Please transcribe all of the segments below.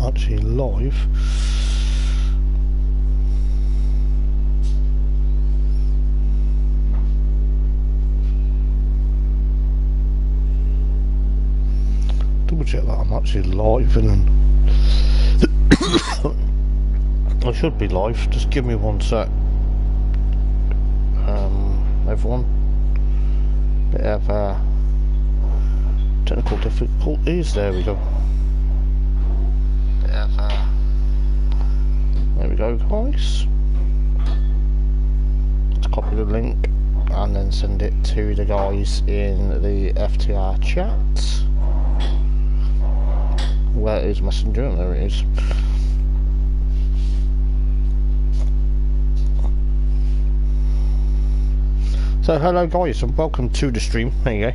actually live. Double check that I'm actually live, and then I should be live. Just give me one sec. Everyone, bit of technical difficulties. There we go. There we go, guys. Let's copy the link and then send it to the guys in the FTR chat. Where is Messenger? There it is. So hello guys and welcome to the stream. There you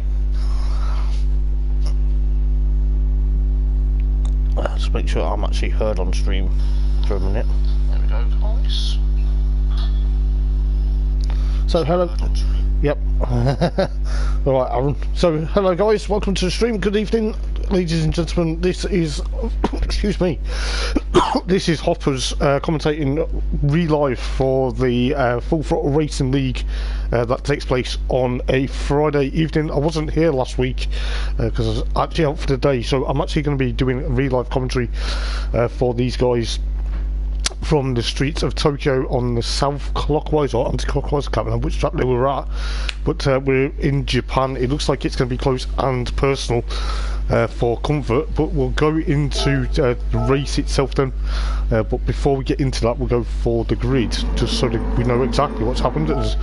go. Let's make sure I'm actually heard on stream for a minute. There we go, guys. So hello. Yep. Alright, Aaron. So hello guys, welcome to the stream. Good evening, ladies and gentlemen. This is excuse me. This is Hoppers commentating re-live for the Full Throttle Racing League that takes place on a Friday evening. I wasn't here last week because I was actually out for the day, so I'm actually going to be doing a re-live commentary for these guys from the streets of Tokyo on the south clockwise or anti-clockwise, I can't remember which track they were at, but we're in Japan. It looks like it's going to be close and personal for comfort, but we'll go into the race itself then. But before we get into that, we'll go for the grid just so that we know exactly what's happened. As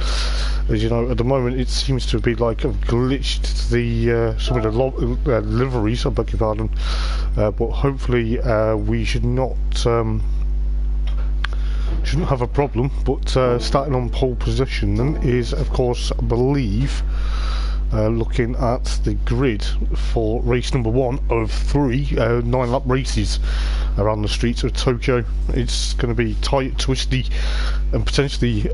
you know, at the moment it seems to be like I've glitched the some of the liveries, I beg your pardon, but hopefully we should not shouldn't have a problem. But starting on pole position then is, of course, I believe, looking at the grid for race number 1 of 3 9-lap races around the streets of Tokyo. It's going to be tight, twisty, and potentially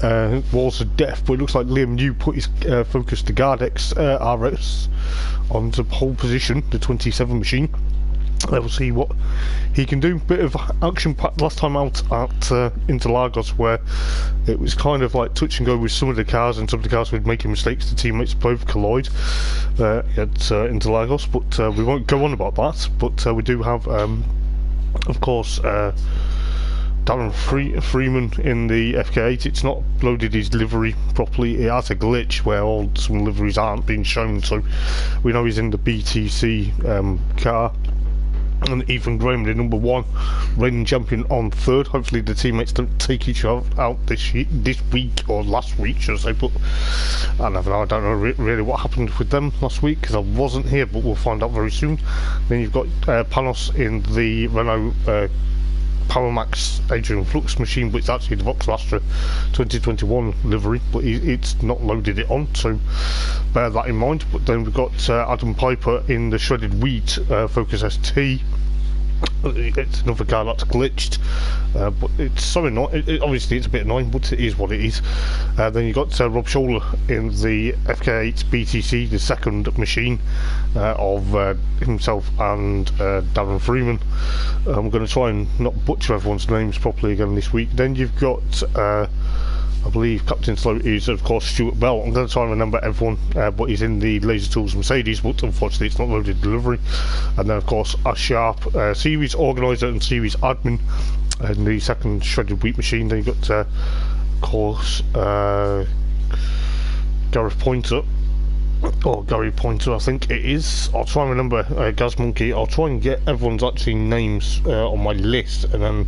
walls of death, but it looks like Liam New put his Focus to Gardex RS onto pole position, the 27 machine. We'll see what he can do. Bit of action packed last time out at Interlagos, where it was kind of like touch and go with some of the cars, and some of the cars were making mistakes. The teammates both collide at Interlagos, but we won't go on about that. But we do have, of course, Darren Freeman in the FK8. It's not loaded his livery properly. It has a glitch where some liveries aren't being shown, so we know he's in the BTCC car. And Ethan Graham, the number 1 reigning champion, on 3rd. Hopefully the teammates don't take each other out this week, or last week should I say, but I never know. I don't know really what happened with them last week because I wasn't here, but we'll find out very soon. Then you've got Panos in the Renault PowerMax Adrian Flux machine, but it's actually the Voxlastra 2021 livery, but it's not loaded it on, so bear that in mind. But then we've got Adam Piper in the Shredded Wheat Focus ST. It's another car that's glitched, but it's so annoying. Obviously it's a bit annoying, but it is what it is. Then you've got Rob Scholler in the FK8 BTC, the second machine of himself and Darren Freeman. I'm going to try and not butcher everyone's names properly again this week. Then you've got I believe Captain Slow is, of course, Stuart Bell. I'm going to try and remember everyone, but he's in the Laser Tools Mercedes, but unfortunately it's not loaded delivery. And then, of course, Ash Sharp, series organiser and series admin in the second Shredded Wheat machine. Then you've got, of course, Gareth Pointer. Or Gary Pointer, I think it is. I'll try and remember Gaz Monkey. I'll try and get everyone's actually names on my list, and then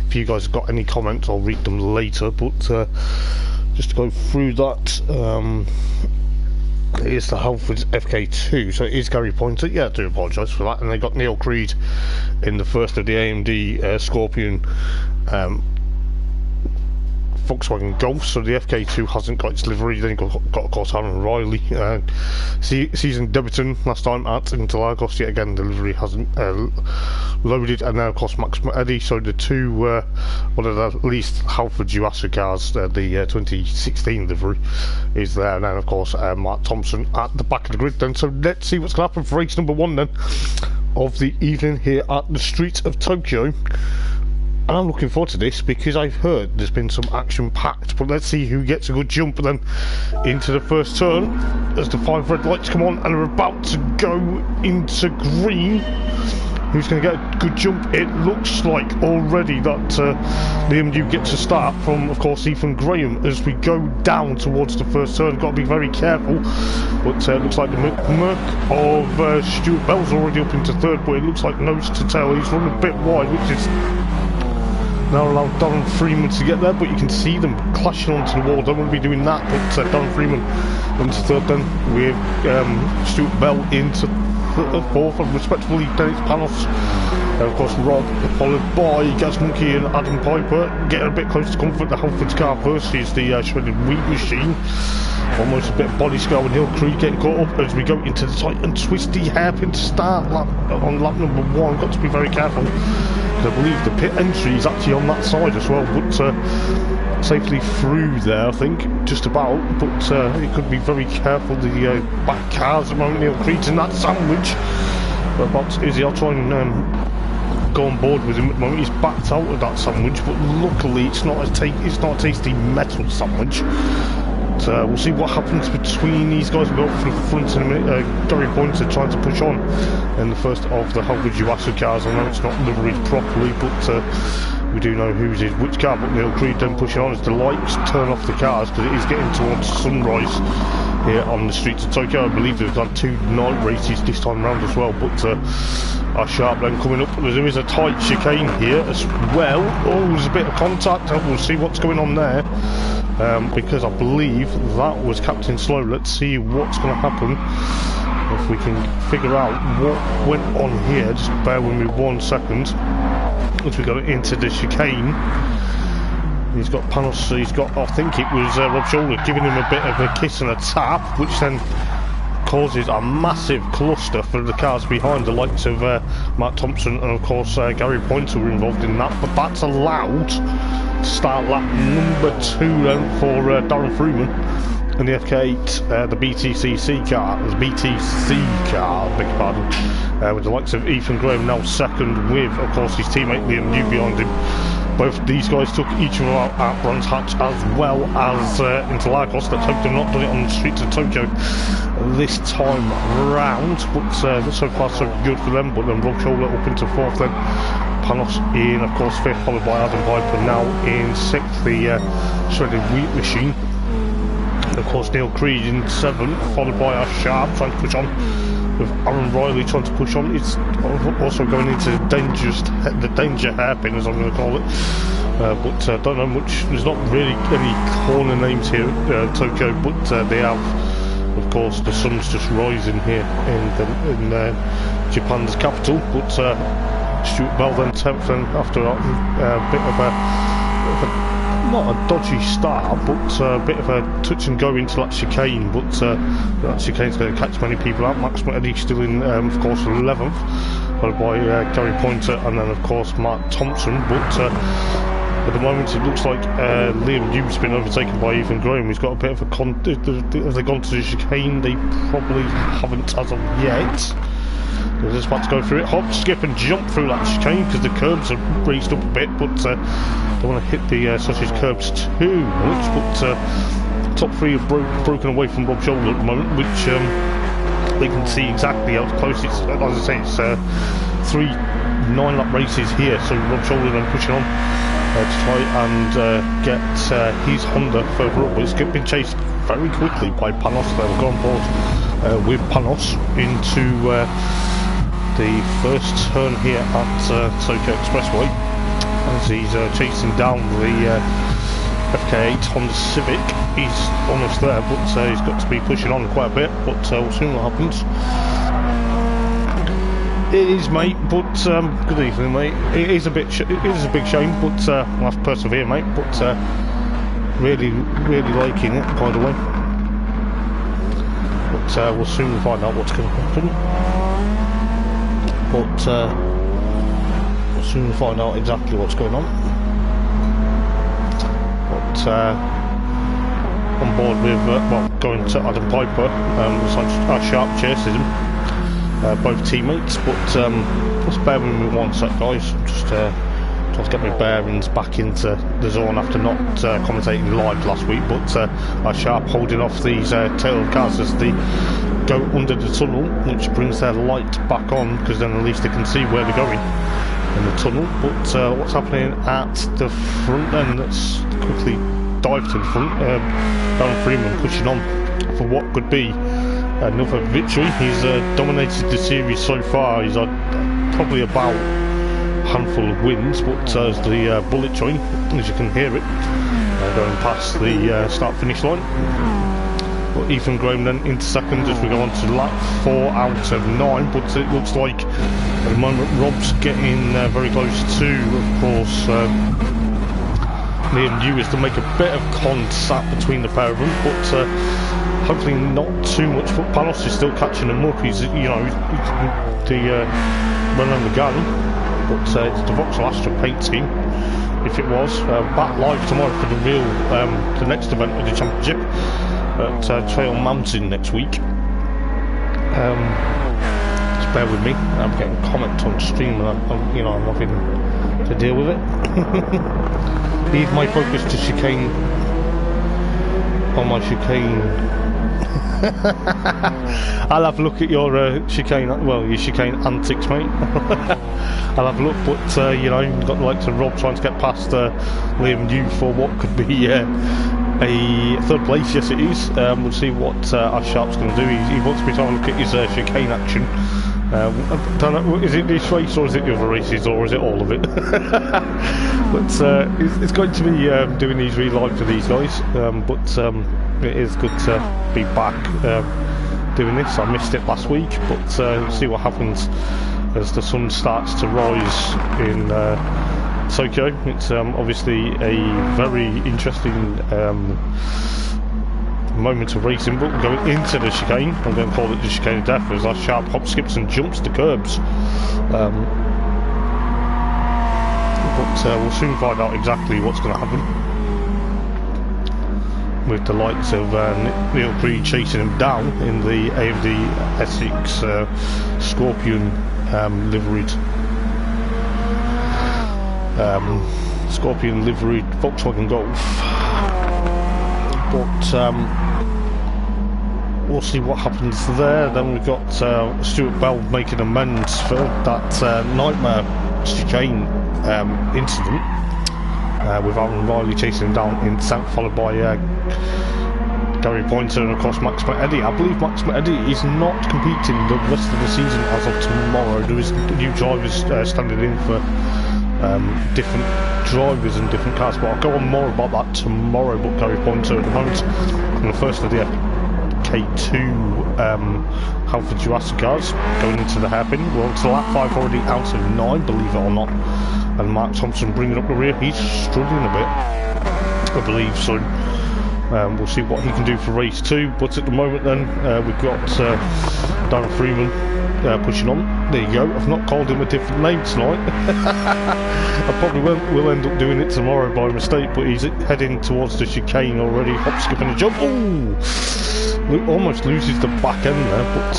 if you guys have got any comments, I'll read them later. But just to go through that, it is the Halfords FK2, so it is Gary Pointer. Yeah, I do apologise for that. And they got Neil Creed in the first of the AMD Scorpion Volkswagen Golf, so the FK2 hasn't got its livery. Then you've got of course Aaron Riley, season debutant last time at Interlagos. Yet again the livery hasn't loaded, and then of course Max Eddy. So the two one of the least Halford Juasa cars, the 2016 livery is there, and then of course Mark Thompson at the back of the grid then. So let's see what's going to happen for race number 1 then. of the evening here at the streets of Tokyo. And I'm looking forward to this because I've heard there's been some action packed. But let's see who gets a good jump then into the first turn as the 5 red lights come on and are about to go into green. Who's going to get a good jump? It looks like already that Liam New gets a start from, of course, Ethan Graham as we go down towards the first turn. Got to be very careful. But it looks like the Merc of Stuart Bell's already up into third, but it looks like nose to tail. He's running a bit wide, which is now allowed Darren Freeman to get there, but you can see them clashing onto the wall. Don't want to be doing that, but Darren Freeman into third then with Stuart Bell into fourth, and respectively then it's Panos, of course Rod, followed by Gaz Monkey and Adam Piper, getting a bit close to comfort. The Halford's car versus the shredded wheat machine. Almost a bit of body scar with Neil Creed getting caught up as we go into the tight and twisty hairpin start lap, on lap number 1. Got to be very careful because I believe the pit entry is actually on that side as well, but safely through there I think, just about, but it could be very careful. The back cars at the moment, Neil Creed's in that sandwich, but about Izzy, I'll try and go on board with him at the moment. He's backed out of that sandwich, but luckily it's not a tasty metal sandwich. We'll see what happens between these guys. We'll go up from the front in a minute. Gary Pointer trying to push on in the first of the Halford Yuasu cars. I know it's not liveried properly, but we do know who's in which car. But Neil Creed then pushing on as the lights turn off the cars because it is getting towards sunrise here on the streets of Tokyo. I believe they've got 2 night races this time round as well, but our Sharp then coming up. There is a tight chicane here as well. Oh, there's a bit of contact. We'll see what's going on there, because I believe that was Captain Slow. Let's see what's going to happen, if we can figure out what went on here. Just bear with me 1 second as we got into the chicane. He's got Panos, he's got, I think it was Rob Shoulder giving him a bit of a kiss and a tap, which then causes a massive cluster for the cars behind. The likes of Matt Thompson and of course Gary Pointer were involved in that, but that's allowed to start lap number 2 then for Darren Freeman and the FK8, the BTCC car, the BTC car, beg your pardon, with the likes of Ethan Graham now second with, of course, his teammate Liam New behind him. Both these guys took each of our at Brands Hatch as well as Interlagos. Let's hope they've not done it on the streets of Tokyo this time round, but so far so good for them. But then Rob Shoulder up into 4th, then Panos in, of course, 5th, followed by Adam Piper now in 6th, the shredded wheat machine. Of course, Neil Creed in 7th, followed by our Sharp trying to push on, with Aaron Riley trying to push on. It's also going into the danger hairpin, as I'm going to call it. But don't know much. There's not really any corner names here at Tokyo, but they have, of course, the sun's just rising here in Japan's capital. But Stuart Bell then 10th, then after a bit of a not a dodgy start, but a bit of a touch and go into that chicane, but that chicane's going to catch many people out. Max Eddie still in, of course, 11th, followed by Gary Pointer and then, of course, Mark Thompson, but at the moment it looks like Liam New's been overtaken by Ethan Graham. He's got a bit of a have they gone to the chicane? They probably haven't as of yet. They're just about to go through it, hop, skip and jump through that chicane because the curbs are raised up a bit, but don't want to hit the sausage curbs too much. But top 3 are broken away from Rob Shoulder at the moment, which they can see exactly how close it's, as I say, it's 3 9-lap races here, so Rob Shoulder then pushing on to try and get his Honda further up, but it's been chased very quickly by Panos. They'll go on board with Panos into the first turn here at Tokyo Expressway as he's chasing down the FK8 Honda Civic. He's almost there, but he's got to be pushing on quite a bit, but we'll see what happens. It is, mate, but good evening, mate. It is a big shame, but we'll have to persevere, mate. But really liking it, by the way. But we'll soon find out what's going to happen. But we'll soon find out exactly what's going on. But on board with, well, going to Adam Piper, our Sharp chases him. both teammates. But just bear with me one sec, guys. Just trying to get my bearings back into the zone after not commentating live last week. But Sharp holding off these tail of cars as they go under the tunnel, which brings their light back on, because then at least they can see where they're going in the tunnel. But what's happening at the front then? Let's quickly dive to the front. Darren Freeman pushing on for what could be another victory. He's dominated the series so far. He's had probably about a handful of wins, but as the bullet train, as you can hear it, going past the start-finish line. But Ethan Graham then into second as we go on to lap 4 out of 9, but it looks like at the moment Rob's getting very close to, of course, Liam Lewis to make a bit of contact between the pair of them, but hopefully not too much. But Panos is still catching him up. He's, you know, the run on the gun, but it's the Vauxhall Astra paint scheme. If it was back live tomorrow for the real, the next event of the championship at Trail Mountain next week. Just bear with me. I'm getting comments on stream, and I'm you know, I'm having to deal with it. Leave my focus to chicane on my chicane. I'll have a look at your chicane, well, your chicane antics, mate. I'll have a look, but you know, you've got the likes of Rob trying to get past Liam New for what could be a third place. Yes, it is. We'll see what Ash Sharp's going to do. He wants me to have a look at his chicane action. I don't know, is it this race or is it the other races or is it all of it? But it's going to be doing these really live for these guys, but it is good to be back doing this. I missed it last week, but we'll see what happens as the sun starts to rise in Tokyo. It's obviously a very interesting moment of racing, but we're going into the chicane. I'm going to call it the chicane of death as our Sharp hop, skips and jumps the curbs. But we'll soon find out exactly what's going to happen, with the likes of Neil Creed chasing him down in the AMD Essex Scorpion liveried Volkswagen Golf. But we'll see what happens there. Then we've got Stuart Bell making amends for that nightmare chicane incident, with Aaron Riley chasing him down in 10th, followed by Gary Pointer and of course Max Eddy. I believe Max Eddy is not competing the rest of the season as of tomorrow. There is new drivers standing in for different drivers and different cars, but I'll go on more about that tomorrow. But Gary Pointer at the moment in the first of the K2 Halford Jurassic cars going into the hairpin. We're on to lap 5 already out of 9, believe it or not, and Mark Thompson bringing up the rear. He's struggling a bit, I believe, so we'll see what he can do for race 2. But at the moment then we've got Darren Freeman pushing on. There you go. I've not called him a different name tonight. I probably will end up doing it tomorrow by mistake, but he's heading towards the chicane already, hop, skip and a jump. Ooh! Almost loses the back end there, but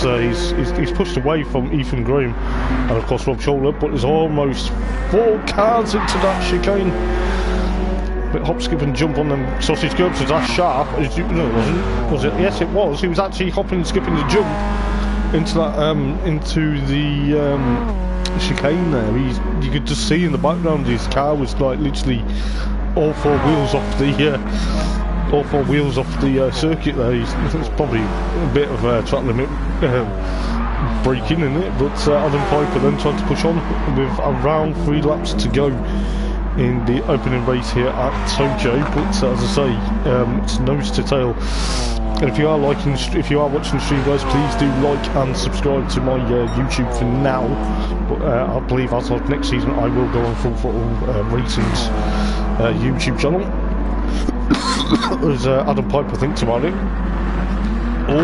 he's pushed away from Ethan Graham and of course Rob Scholler, but there's almost 4 cars into that chicane. But hop, skip and jump on them sausage curbs. Was that Sharp? No, it wasn't. Was it? Yes, it was. He was actually hopping and skipping the jump into that into the chicane there. You could just see in the background his car was like literally all 4 wheels off the circuit there. It's probably a bit of a track limit breaking in it, but Adam Piper then trying to push on with around 3 laps to go in the opening race here at Tokyo. But as I say, it's nose to tail. And if you are watching the stream, guys, please do like and subscribe to my YouTube for now. But I believe as of next season I will go on Full Throttle Racing's YouTube channel. As Adam Piper thinks about it.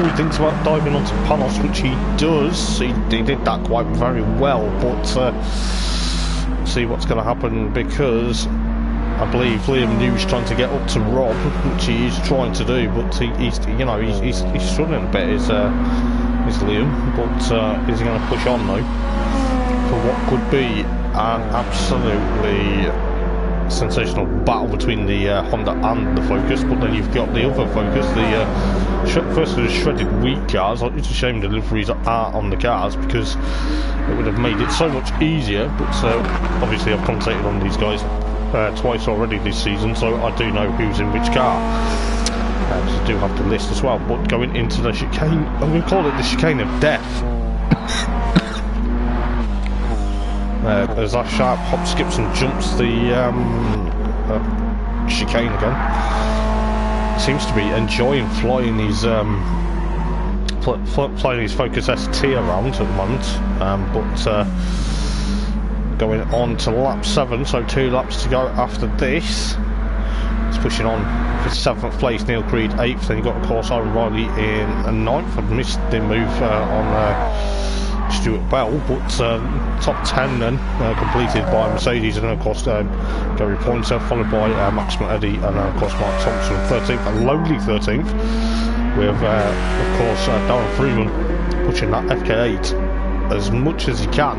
He thinks about diving onto Panos, which he does. He did that quite very well, but see what's going to happen, because I believe Liam New's trying to get up to Rob, which he is trying to do, but he's struggling a bit. His is Liam, but is he going to push on though for what could be an absolutely sensational battle between the Honda and the Focus? But then you've got the other Focus, the first of the shredded wheat cars. It's a shame deliveries are on the cars because it would have made it so much easier, but obviously I've commentated on these guys twice already this season, so I do know who's in which car. So I do have the list as well. But going into the chicane, I'm going to call it the chicane of death. As that sharp hop, skips and jumps the chicane again. Seems to be enjoying flying his flying his Focus ST around at the moment, but going on to lap 7, so 2 laps to go after this. It's pushing on for 7th place, Neil Creed 8th, then you've got of course Aaron Riley in 9th. I've missed the move on Stuart Bell, but top 10 then completed by Mercedes, and then of course Gary Pointer, followed by Max Eddy, and then of course Mark Thompson 13th, a lonely 13th, with of course Darren Freeman pushing that FK8 as much as he can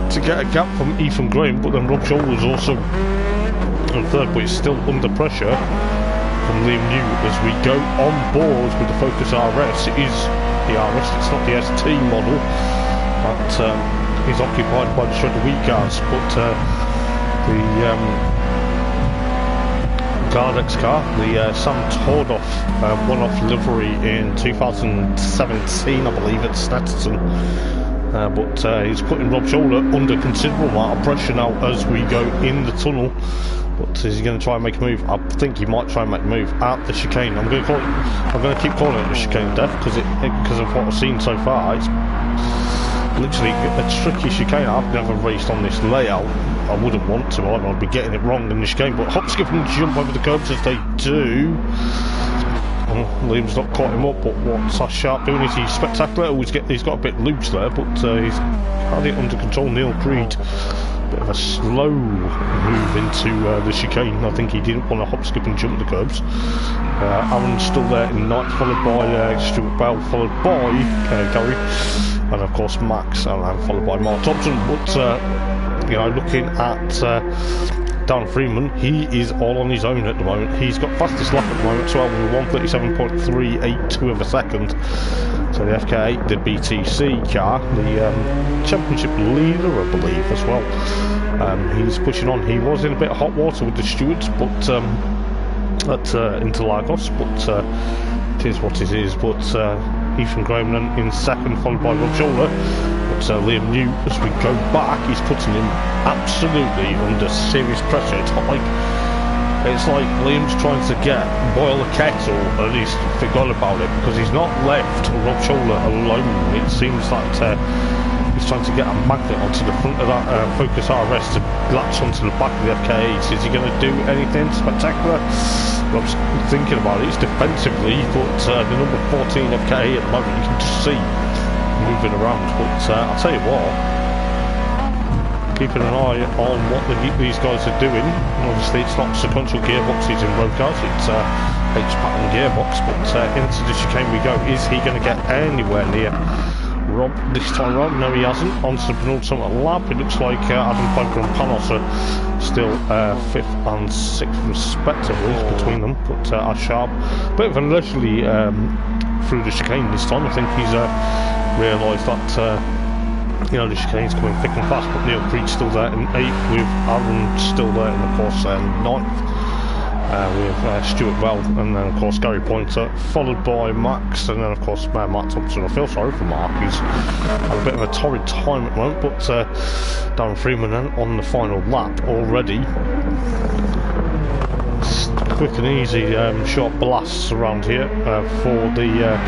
to get a gap from Ethan Graham, but then Rob Scholl's also on 3rd, but he's still under pressure from Liam New as we go on board with the Focus RS. It is the RS, it's not the ST model that is occupied by the shredded wheat cars, but the Gardex car, the Sam Tordoff one-off livery in 2017, I believe, at Snetterton. But he's putting Rob Scholler under considerable amount of pressure now as we go in the tunnel. But is he going to try and make a move? I think he might try and make a move at the chicane. I'm going to keep calling it the chicane of death because of what I've seen so far. It's literally a tricky chicane. I've never raced on this layout. I wouldn't want to. I'd be getting it wrong in the chicane. But hop, skip and jump over the curbs as they do. Liam's not caught him up, but what's that sharp doing? Is he spectacular? He's got a bit loose there, but he's had it under control. Neil Creed, bit of a slow move into the chicane. I think he didn't want to hop, skip and jump the curbs. Aaron's still there in 9th, followed by Stuart Bell, followed by Gary, and of course Max, and followed by Mark Thompson. But you know, looking at Dan Freeman, he is all on his own at the moment. He's got fastest lap at the moment, 12 with 137.382 of a second. So the FK8, the BTC car, the championship leader, I believe, as well. He's pushing on. He was in a bit of hot water with the stewards, but at Interlagos, but it is what it is. But Ethan Graham then in 2nd, followed by Rob Scholler. But Liam New, as we go back, he's putting him absolutely under serious pressure. It's like Liam's trying to boil a kettle and he's forgot about it because he's not left Rob Scholler alone. It seems that he's trying to get a magnet onto the front of that Focus RS to latch onto the back of the FK8. Is he going to do anything spectacular? Rob's thinking about it. It's defensively, but the number 14 FK8 at the moment you can just see moving around. But I'll tell you what, keeping an eye on what these guys are doing. Obviously it's not sequential gearboxes in road cars, it's H-pattern gearbox, but into the chicane we go. Is he going to get anywhere near Rob this time around? No, he hasn't. On to the penultimate lap. It looks like Adam Piper and Panos are still 5th and 6th respectively between them, but are sharp. Bit of a leisurely through the chicane this time. I think he's realised that you know, the chicane's coming thick and fast, but Neil Creed's still there in 8th, with Aaron still there in, of course, 9th, with Stuart Bell, and then of course Gary Pointer, followed by Max, and then of course Mark Thompson. I feel sorry for Mark, he's had a bit of a torrid time at the moment, but Darren Freeman then on the final lap already. Quick and easy short blasts around here for the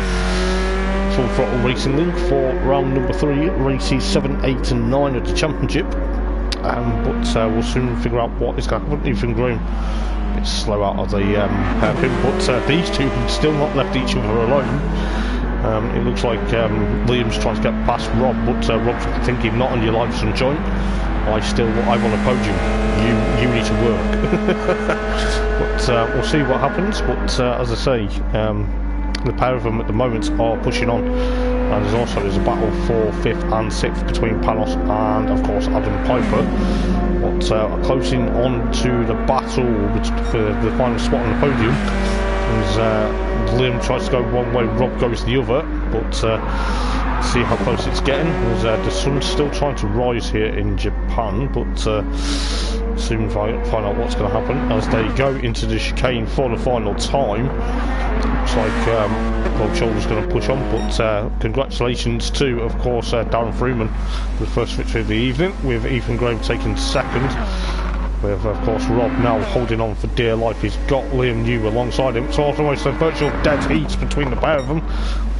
Full Throttle Racing League for round number 3, races 7, 8 and 9 of the championship. But we'll soon figure out what is going to happen. Ethan Graham is slow out of the hairpin, but these two have still not left each other alone. It looks like Liam's trying to get past Rob, but Rob's thinking, not on your life, sunshine. I want a podium. You need to work. But we'll see what happens. But as I say, the pair of them at the moment are pushing on. and there's a battle for 5th and 6th between Panos and of course Adam Piper. But closing on to the battle for the final spot on the podium, as Liam tries to go one way, Rob goes the other, but see how close it's getting. As the sun's still trying to rise here in Japan, but soon find out what's going to happen as they go into the chicane for the final time. Looks like Rob Shoulder's going to push on, but congratulations to, of course, Darren Freeman for the first victory of the evening, with Ethan Graham taking second, with, of course, Rob now holding on for dear life. He's got Liam New alongside him. It's almost a virtual dead heat between the pair of them.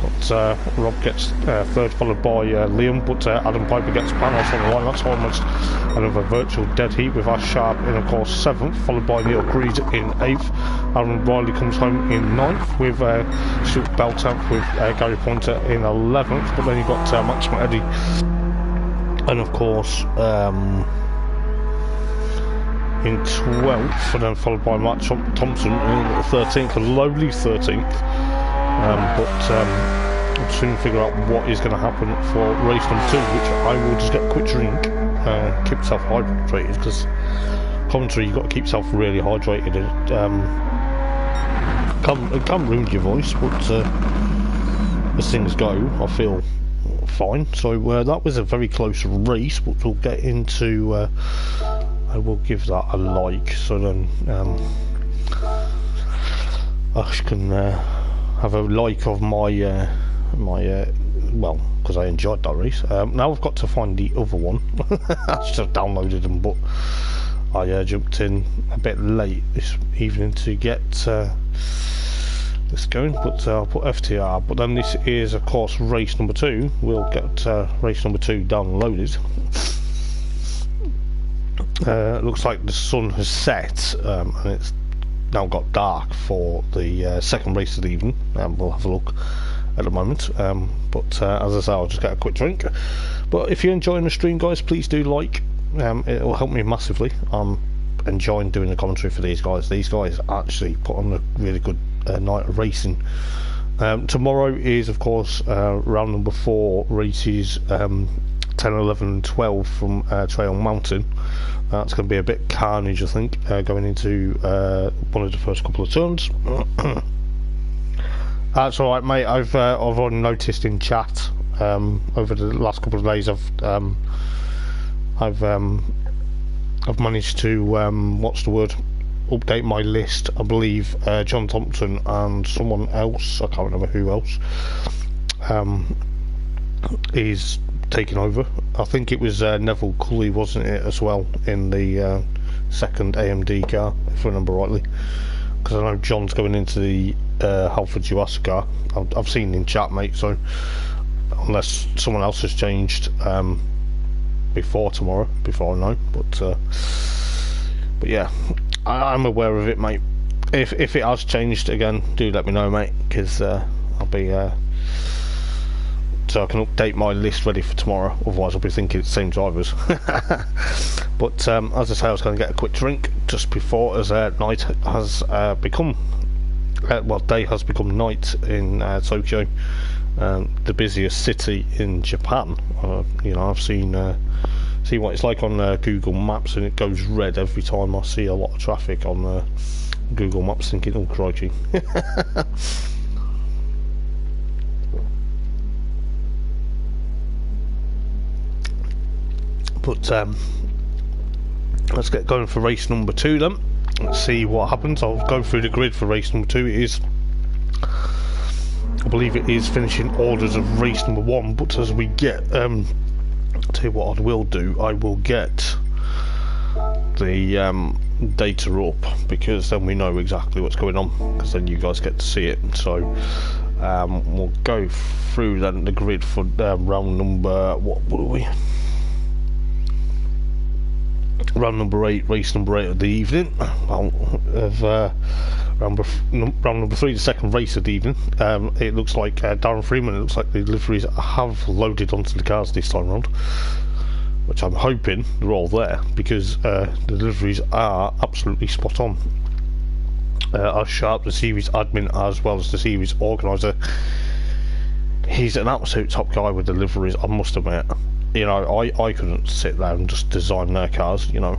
But Rob gets third, followed by Liam, but Adam Piper gets Panos on the line. That's almost another virtual dead heat, with Ash Sharp in, of course, 7th, followed by Neil Creed in 8th. Aaron Riley comes home in 9th, with Stuart Bell 10th, with Gary Pointer in 11th. But then you've got Max Eddy, and of course in 12th, and then followed by Matt Thompson in 13th, a lowly 13th. But we'll soon figure out what is going to happen for race number 2, which I will just get a quick drink, keep yourself hydrated, because commentary, you've got to keep yourself really hydrated. It can ruin your voice, but as things go, I feel fine. So that was a very close race, but we'll get into. I will give that a like, so then Ash can have a like of my well, because I enjoyed that race. Now I've got to find the other one. I just downloaded them, but I jumped in a bit late this evening to get this going, but I'll put FTR. But then this is, of course, race number 2. We'll get race number 2 downloaded. Looks like the sun has set, and it's now got dark for the second race of the evening. We'll have a look at the moment, but as I say, I'll just get a quick drink. But if you're enjoying the stream, guys, please do like. It will help me massively. I'm enjoying doing the commentary for these guys. These guys actually put on a really good night of racing. Tomorrow is, of course, round number 4, races 10, 11 and 12 from Trail Mountain. That's going to be a bit carnage, I think, going into one of the first couple of turns. That's alright, mate. I've already noticed in chat over the last couple of days I've managed to what's the word, update my list. I believe John Thompson and someone else, I can't remember who else, is taking over. I think it was Neville Cully, wasn't it, as well, in the second AMD car, if I remember rightly, because I know John's going into the Halford US car. I've seen in chat, mate, so unless someone else has changed before tomorrow, before I know, but yeah, I'm aware of it, mate. If it has changed again, do let me know, mate, because I'll be so I can update my list ready for tomorrow. Otherwise I'll be thinking it's the same drivers. But as I say, I was going to get a quick drink just before, as night has become well, day has become night in Tokyo, the busiest city in Japan. You know, I've seen what it's like on Google Maps, and it goes red every time I see a lot of traffic on Google Maps, thinking, oh crikey. But let's get going for race number 2 then. Let's see what happens. I'll go through the grid for race number 2. It is, I believe it is finishing orders of race number 1, but as we get, I'll tell you what I will do, I will get the data up, because then we know exactly what's going on, because then you guys get to see it. So we'll go through then the grid for round number, what were we? Round number 8, race number 8 of the evening. Well, of round number 3, the second race of the evening. It looks like Darren Freeman, it looks like the deliveries have loaded onto the cars this time round, which I'm hoping they're all there, because the deliveries are absolutely spot on. As Sharp, the series admin, as well as the series organiser, he's an absolute top guy with deliveries, I must admit. You know, I couldn't sit there and just design their cars, you know.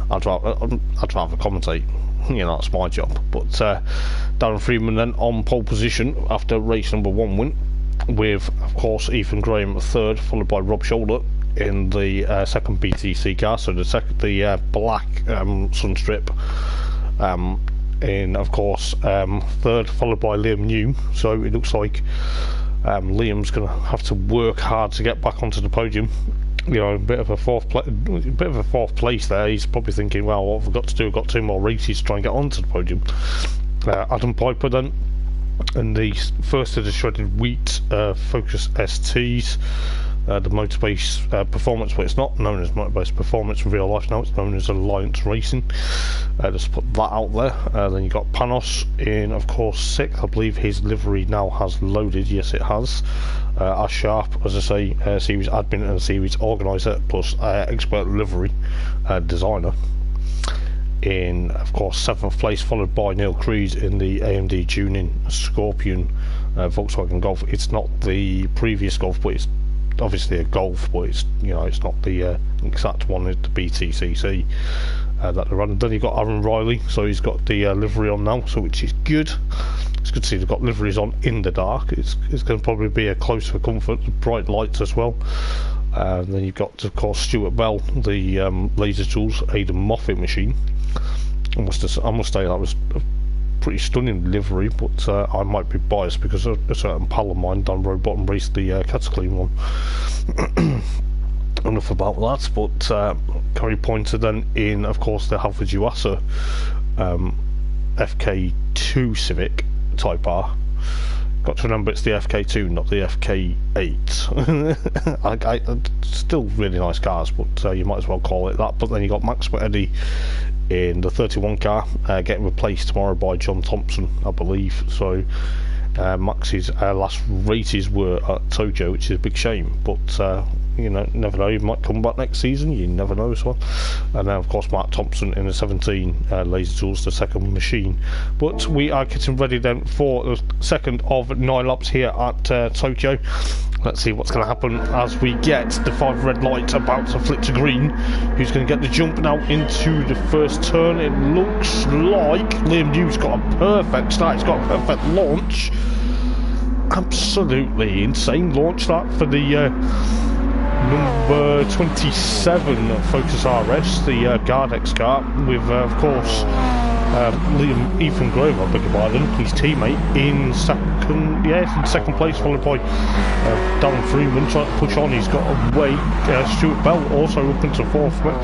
I'd rather commentate, you know, that's my job. But Darren Freeman then on pole position after race number 1 win, with of course Ethan Graham third, followed by Rob Shoulder in the second BTC car, so the black Sunstrip, in of course third, followed by Liam New. So it looks like Liam's going to have to work hard to get back onto the podium. You know, a bit of a fourth place there. He's probably thinking, well, what have I got to do? I've got 2 more races to try and get onto the podium. Adam Piper then, and the first of the shredded wheat Focus STs, the Motorbase Performance, but it's not known as Motorbase Performance in real life now, it's known as Alliance Racing. Just put that out there. Then you got Panos in, of course, 6th. I believe his livery now has loaded. Yes, it has. Ash Sharp, as I say, series admin and series organiser, plus expert livery designer. In, of course, 7th place, followed by Neil Creed in the AMD Tuning Scorpion Volkswagen Golf. It's not the previous Golf, but it's obviously a Golf, but it's, you know, it's not the exact one at the BTCC that they're running. Then you've got Aaron Riley, so he's got the livery on now, so which is good. It's good to see they've got liveries on in the dark. It's going to probably be a close for comfort, bright lights as well. And then you've got, of course, Stuart Bell, the Laser Tools Aidan Moffat machine. I must say that was a pretty stunning livery, but I might be biased because a certain pal of mine, Dan Rowbottom, raced the Cataclysm one. Enough about that. But Curry Pointer then in, of course, the Halford Yuasa FK2 Civic Type R. Got to remember it's the FK2, not the FK8. Still really nice cars, but you might as well call it that. But then you got Max Eddie in the 31 car, getting replaced tomorrow by John Thompson, I believe. So Max's last races were at Tokyo, which is a big shame, but you know, never know, he might come back next season, you never know as well. And then of course Mark Thompson in the 17 Laser Tools, the second machine. But we are getting ready then for the second of 9 laps here at Tokyo. Let's see what's going to happen as we get the 5 red lights about to flip to green. Who's going to get the jump now into the first turn? It looks like Liam New's got a perfect start. He's got a perfect launch. Absolutely insane launch that for the number 27 Focus RS, the Gardex car, with of course Ethan Graham, I beg your pardon, his teammate in second place, followed by Darren Freeman trying to push on. He's got away. Stuart Bell also up into 4th, but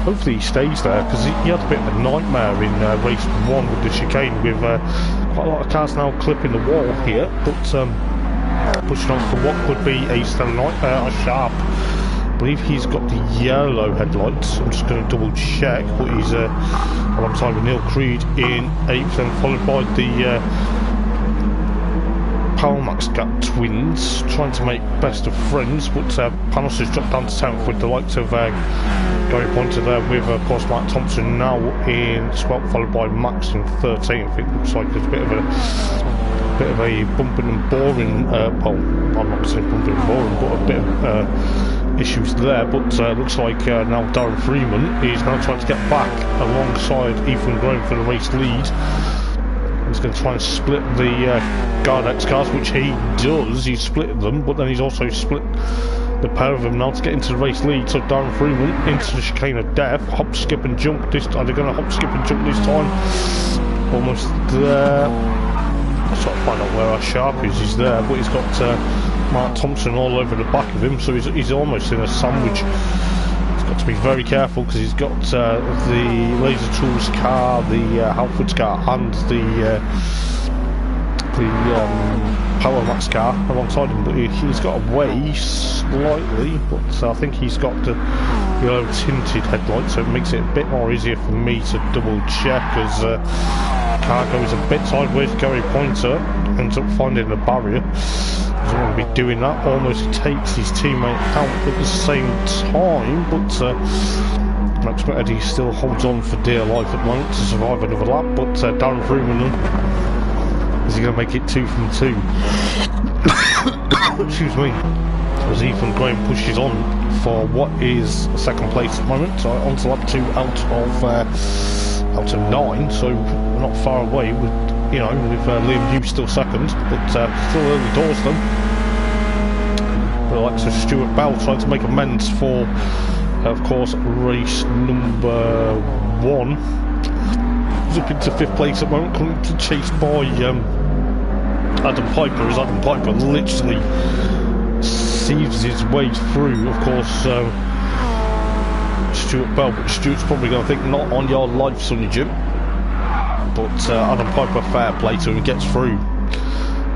hopefully he stays there, because he had a bit of a nightmare in race 1 with the chicane, with quite a lot of cars now clipping the wall here, but pushing on for what could be a stellar night. A Sharp, I believe he's got the yellow headlights. I'm just going to double check, but he's alongside with Neil Creed in 8th, then followed by the Palmax Gap twins, trying to make best of friends, but Panos has dropped down to 10th with the likes of Gary Pointer there, with of course Mark Thompson now in 12th, followed by Max in 13th. It looks like there's a bit of a bumping and boring, well, I'm not saying bumping and boring, but a bit of issues there, but looks like now Darren Freeman is now trying to get back alongside Ethan Graham for the race lead. He's going to try and split the Gardex cars, which he does. He's split them, but then he's also split the pair of them now to get into the race lead. So Darren Freeman into the chicane of death. Hop, skip and jump. Are they going to hop, skip and jump this time? Almost there. Let's try to find out where our Sharp is. He's there, but he's got Mark Thompson all over the back of him, so he's almost in a sandwich. Got to be very careful, because he's got the Laser Tools car, the Halford's car, and the Power Max car alongside him, but he's got away slightly, but I think he's got the yellow tinted headlights, so it makes it a bit more easier for me to double check as car goes a bit sideways. Gary Pointer ends up finding a barrier. Doesn't want to be doing that, almost takes his teammate out at the same time, but Max Eddie still holds on for dear life at the moment to survive another lap. But Darren Freeman, is he going to make it 2 from 2? excuse me, as Ethan Graham pushes on for what is second place at the moment. So on to lap 2 out of 9, so we're not far away with, you know, with Liam Hughes still second, but still early doors then. The likes of Stuart Bell trying to make amends for, of course, race number 1. He's up into 5th place at the moment, coming to chase by Adam Piper, as Adam Piper literally sieves his way through, of course, Stuart Bell, but Stuart's probably going to think, not on your life, Sonny Jim. But Adam Piper, fair play to him, gets through.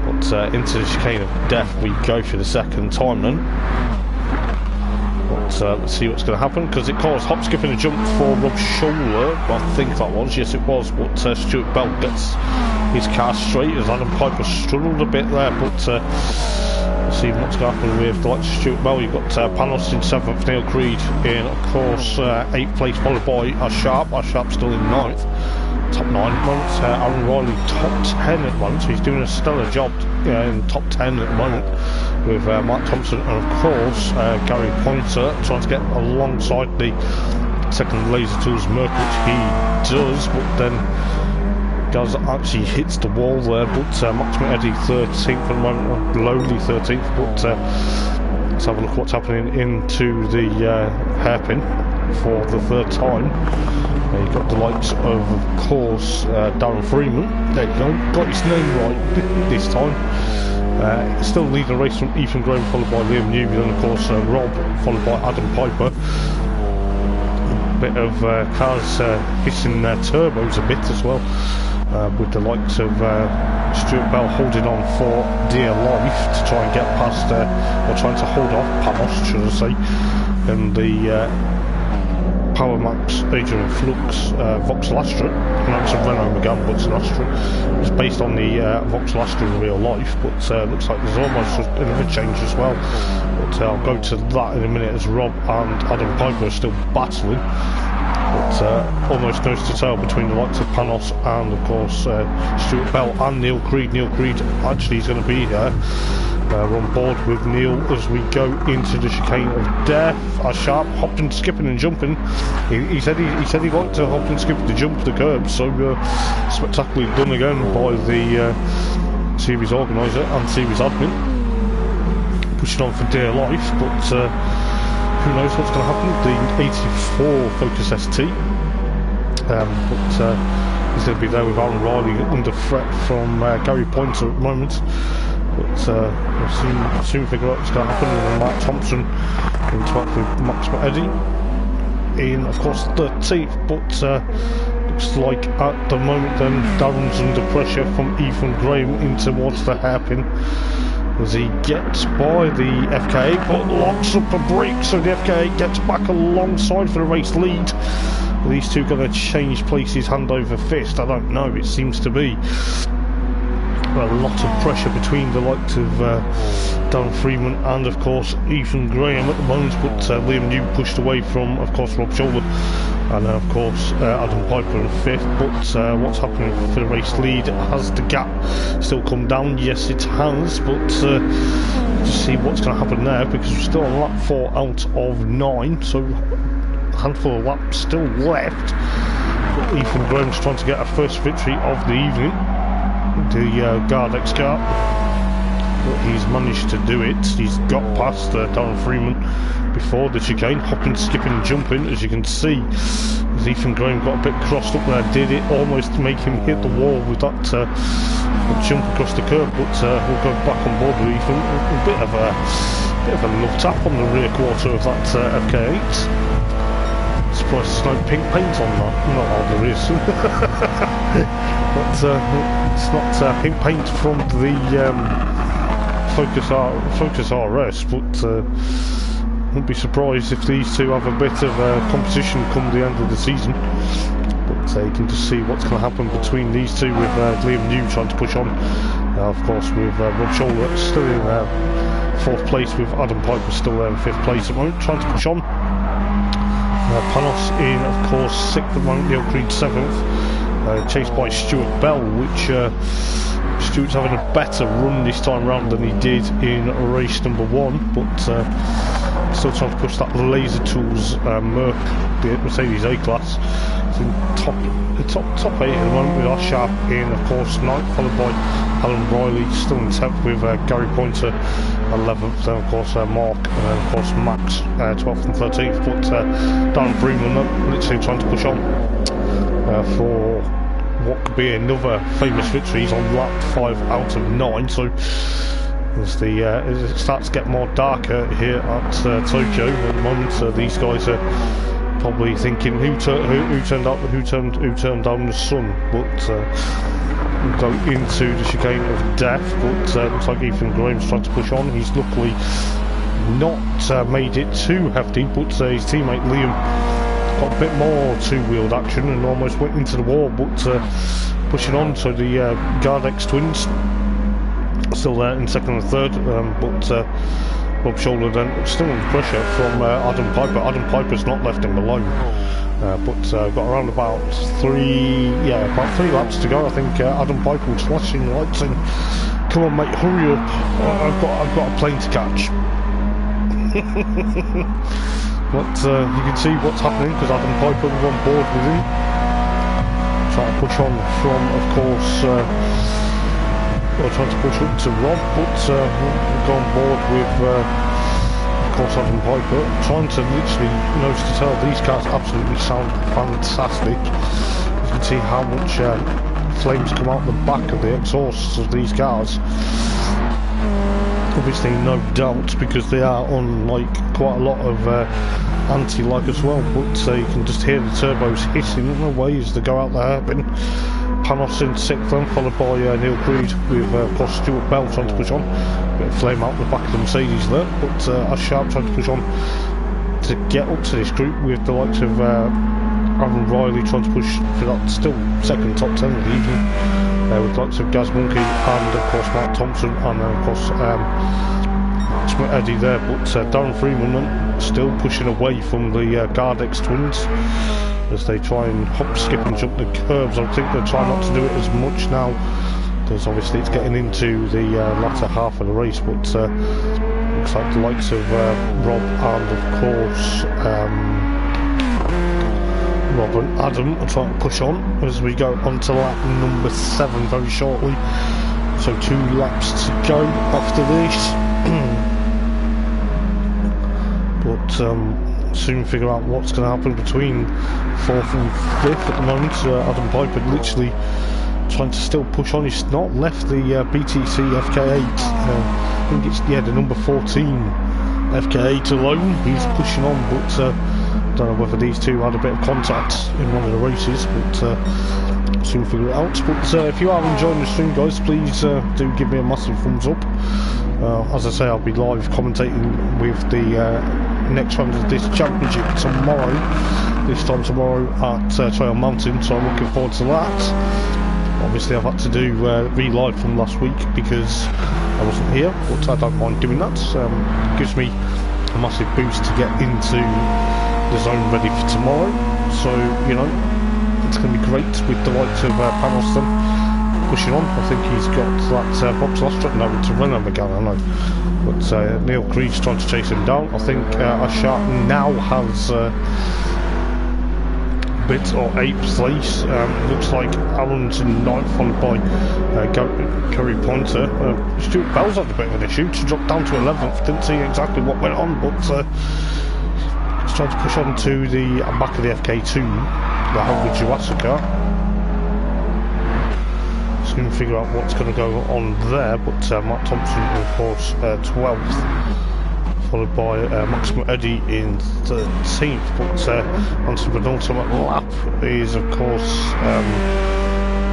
But into the chicane of death we go for the second time then. But let's see what's going to happen, because it caused hop, skip and a jump for Rob Scholler. I think that was, yes it was, but Stuart Bell gets his car straight as Adam Piper struggled a bit there, but let's see what's going to happen with the likes of Stuart Bell. You've got Panos in 7th, Neil Creed in, of course, 8th place, followed by Sharp still in 9th. Top 9 at the moment. Aaron Riley top 10 at the moment, so he's doing a stellar job in top 10 at the moment with Mark Thompson, and of course Gary Pointer trying to get alongside the second Laser Tools Merc, which he does, but then does actually hits the wall there. But Max Eddie 13th at the moment, lowly 13th, but let's have a look at what's happening into the hairpin for the 3rd time. You've got the likes of course, Darren Freeman. There you go, got his name right this time. Still leading the race from Ethan Graham, followed by Liam Newby, and of course Rob, followed by Adam Piper. Bit of cars hissing their turbos a bit as well, with the likes of Stuart Bell holding on for dear life to try and get past, or trying to hold off Panos, should I say, and the Power Max Adrian Flux Vauxhall Astra. That's a Renault Megane Vauxhall Astra. It's based on the Vauxhall Astra in real life, but looks like there's almost another change as well. But I'll go to that in a minute, as Rob and Adam Piper are still battling. But almost nose to tail between the likes of Panos and, of course, Stuart Bell and Neil Creed. Neil Creed actually is going to be here. We're on board with Neil as we go into the chicane of death. Sharp hopping, skipping and jumping. He said he liked to hop and skip to jump the curb, so spectacularly done again by the series organiser and series admin. Pushing on for dear life, but who knows what's going to happen. The 84 Focus ST, but he's going to be there with Aaron Riley under threat from Gary Pointer at the moment. But we'll soon figure out what's going to happen. And Mark Thompson interact with Max Eddie in, of course, 13th. But looks like at the moment then Darren's under pressure from Ethan Graham in towards the hairpin as he gets by the FK8, but locks up a brake, so the FK8 gets back alongside for the race lead. Are these two going to change places hand over fist? I don't know. It seems to be a lot of pressure between the likes of Darren Freeman and, of course, Ethan Graham at the moment, but Liam New pushed away from, of course, Rob Shoulder, and of course Adam Piper in 5th. But what's happening for the race lead? Has the gap still come down? Yes, it has, but to see what's going to happen there, because we're still on lap 4 out of 9, so a handful of laps still left. But Ethan Graham's trying to get a first victory of the evening, the Gardex car, but he's managed to do it. He's got past Darren Freeman before the chicane, hopping, skipping and jumping, as you can see. As Ethan Graham got a bit crossed up there, did it almost make him hit the wall with that jump across the curb, but we'll go back on board with Ethan. A bit of a love tap on the rear quarter of that FK8. Surprised there's no pink paint on that. Not all there is. But it's not pink paint from the Focus RS, but wouldn't be surprised if these two have a bit of competition come the end of the season. But you can just see what's going to happen between these two, with Liam New trying to push on, of course, with Rob Scholler still in 4th place, with Adam Piper still there in 5th place at the moment, trying to push on. Panos in, of course, 6th at the moment, Neil Creed 7th, chased by Stuart Bell, which Stuart's having a better run this time round than he did in race number 1, but still trying to push that Laser Tools Merc, the Mercedes A-Class. It's in top 8 at the moment with Sharp in, of course, 9th, followed by Alan Riley, still in 10th with Gary Pointer, 11th, then of course Mark, and then of course Max, 12th and 13th, but Darren Freeman literally trying to push on for what could be another famous victory. He's on lap 5 out of 9, so as it starts to get more darker here at Tokyo at the moment, these guys are probably thinking who turned down the sun, but go into the chicane of death. But looks like Ethan Graham's trying to push on. He's luckily not made it too hefty, but his teammate Liam got a bit more two-wheeled action and almost went into the wall, but pushing on. So the Gardex twins still there in 2nd and 3rd, but Rob Shoulder then still under pressure from Adam Piper. Adam Piper's not left him alone, but got around about 3 laps to go. I think Adam Piper was flashing lights and, come on mate, hurry up, I've got a plane to catch. But you can see what's happening because Adam Piper was on board with him, trying to push on from, of course, trying to push up to Rob, but go on board with, of course, Adam Piper, trying to literally nose to tail. These cars absolutely sound fantastic. You can see how much flames come out the back of the exhausts of these cars. Obviously, no doubt, because they are on like quite a lot of anti-lag as well, but you can just hear the turbos hissing away as they go out the hairpin. Panos in 6th then, followed by Neil Creed with, of course, Stuart Bell trying to push on. Bit of flame out the back of the Mercedes there, but Ash Sharp trying to push on to get up to this group with the likes of Aaron Riley trying to push for that still 2nd top 10 of the evening, with the likes of Gaz Monkey and, of course, Mark Thompson, and then, of course, Eddie there, but Darren Freeman still pushing away from the Gardex twins as they try and hop, skip and jump the curbs. I think they're trying not to do it as much now because obviously it's getting into the latter half of the race, but looks like the likes of Rob and of course Rob and Adam are trying to push on as we go on to lap number 7 very shortly, so 2 laps to go after this. But soon figure out what's going to happen between 4th and 5th at the moment. Adam Piper literally trying to still push on. He's not left the BTC FK8. I think it's the number 14 FK8 alone. He's pushing on, but don't know whether these two had a bit of contact in one of the races, but soon figure it out. But if you are enjoying the stream, guys, please do give me a massive thumbs up. As I say, I'll be live commentating with the next round of this championship tomorrow, this time tomorrow at Trail Mountain, so I'm looking forward to that. Obviously I've had to do re-live from last week because I wasn't here, but I don't mind doing that. It gives me a massive boost to get into the zone ready for tomorrow, so you know, it's going to be great with the likes of Panos then pushing on. I think he's got that box lost track now to run him again, I know. But Neil Creed's trying to chase him down. I think Ashar now has bit or 8th place. Looks like Alan's in 9th, followed by Gary Pointer. Stuart Bell's had a bit of an issue to drop down to 11th. Didn't see exactly what went on, but he's trying to push on to the back of the FK2, the Howard Yuasa car. Soon figure out what's going to go on there, but Matt Thompson, of course, 12th, followed by Maximo Eddy in 13th, but onto the penultimate lap is, of course,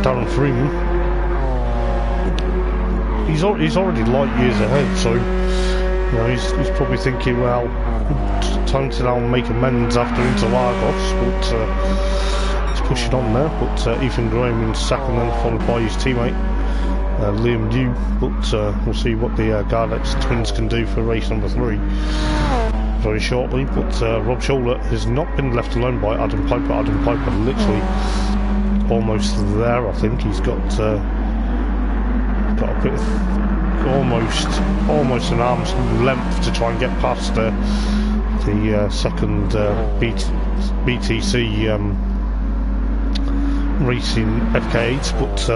Darren Freeman. He's already light years ahead, so you know, he's probably thinking, well, time to now make amends after Interlagos, but pushing on there. But Ethan Graham in 2nd, then followed by his teammate Liam New, but we'll see what the Gardex twins can do for race number 3 very shortly. But Rob Shoulder has not been left alone by Adam Piper. Adam Piper literally almost there. I think he's got bit almost an arm's length to try and get past the second BTC Racing FK8, but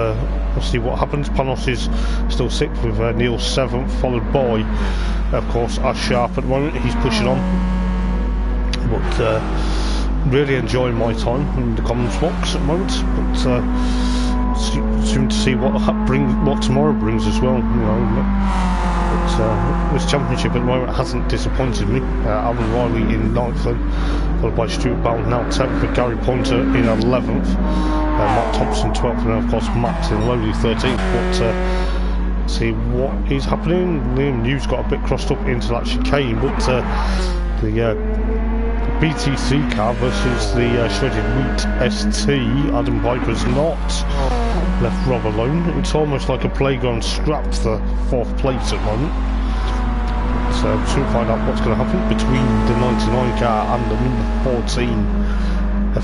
we'll see what happens. Panos is still 6th with Neil 7th, followed by, of course, Ash Sharp at the moment. He's pushing on, but really enjoying my time in the Commons box at the moment. But soon to see what tomorrow brings as well. You know, but this championship at the moment hasn't disappointed me. Alan Riley in 9th, followed by Stuart Bell now 10th, with Gary Pointer in 11th. Matt Thompson 12th, and of course Matt in lowly 13th. But see what is happening. Liam New's got a bit crossed up into that chicane, but the BTC car versus the Shredded Wheat ST, Adam Piper's not left Rob alone. It's almost like a playground scrap for 4th place at the moment. So soon find out what's going to happen between the 99 car and the number 14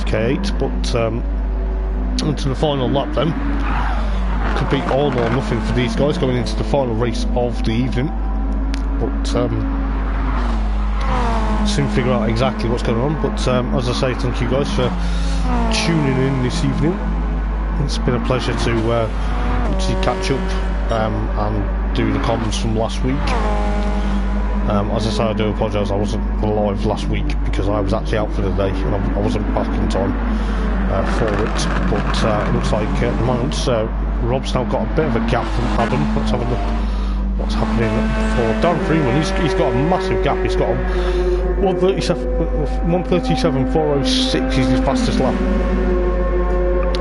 FK8. But into the final lap then. Could be all or nothing for these guys going into the final race of the evening. But soon figure out exactly what's going on. But as I say, thank you guys for tuning in this evening. It's been a pleasure to actually catch up and do the comments from last week. As I say, I do apologise, I wasn't live last week because I was actually out for the day and I wasn't back in time for it. But it looks like at the moment Rob's now got a bit of a gap from Adam. Let's have a look what's happening for Dan Freeman. He's got a massive gap. He's got a 137.406 is his fastest lap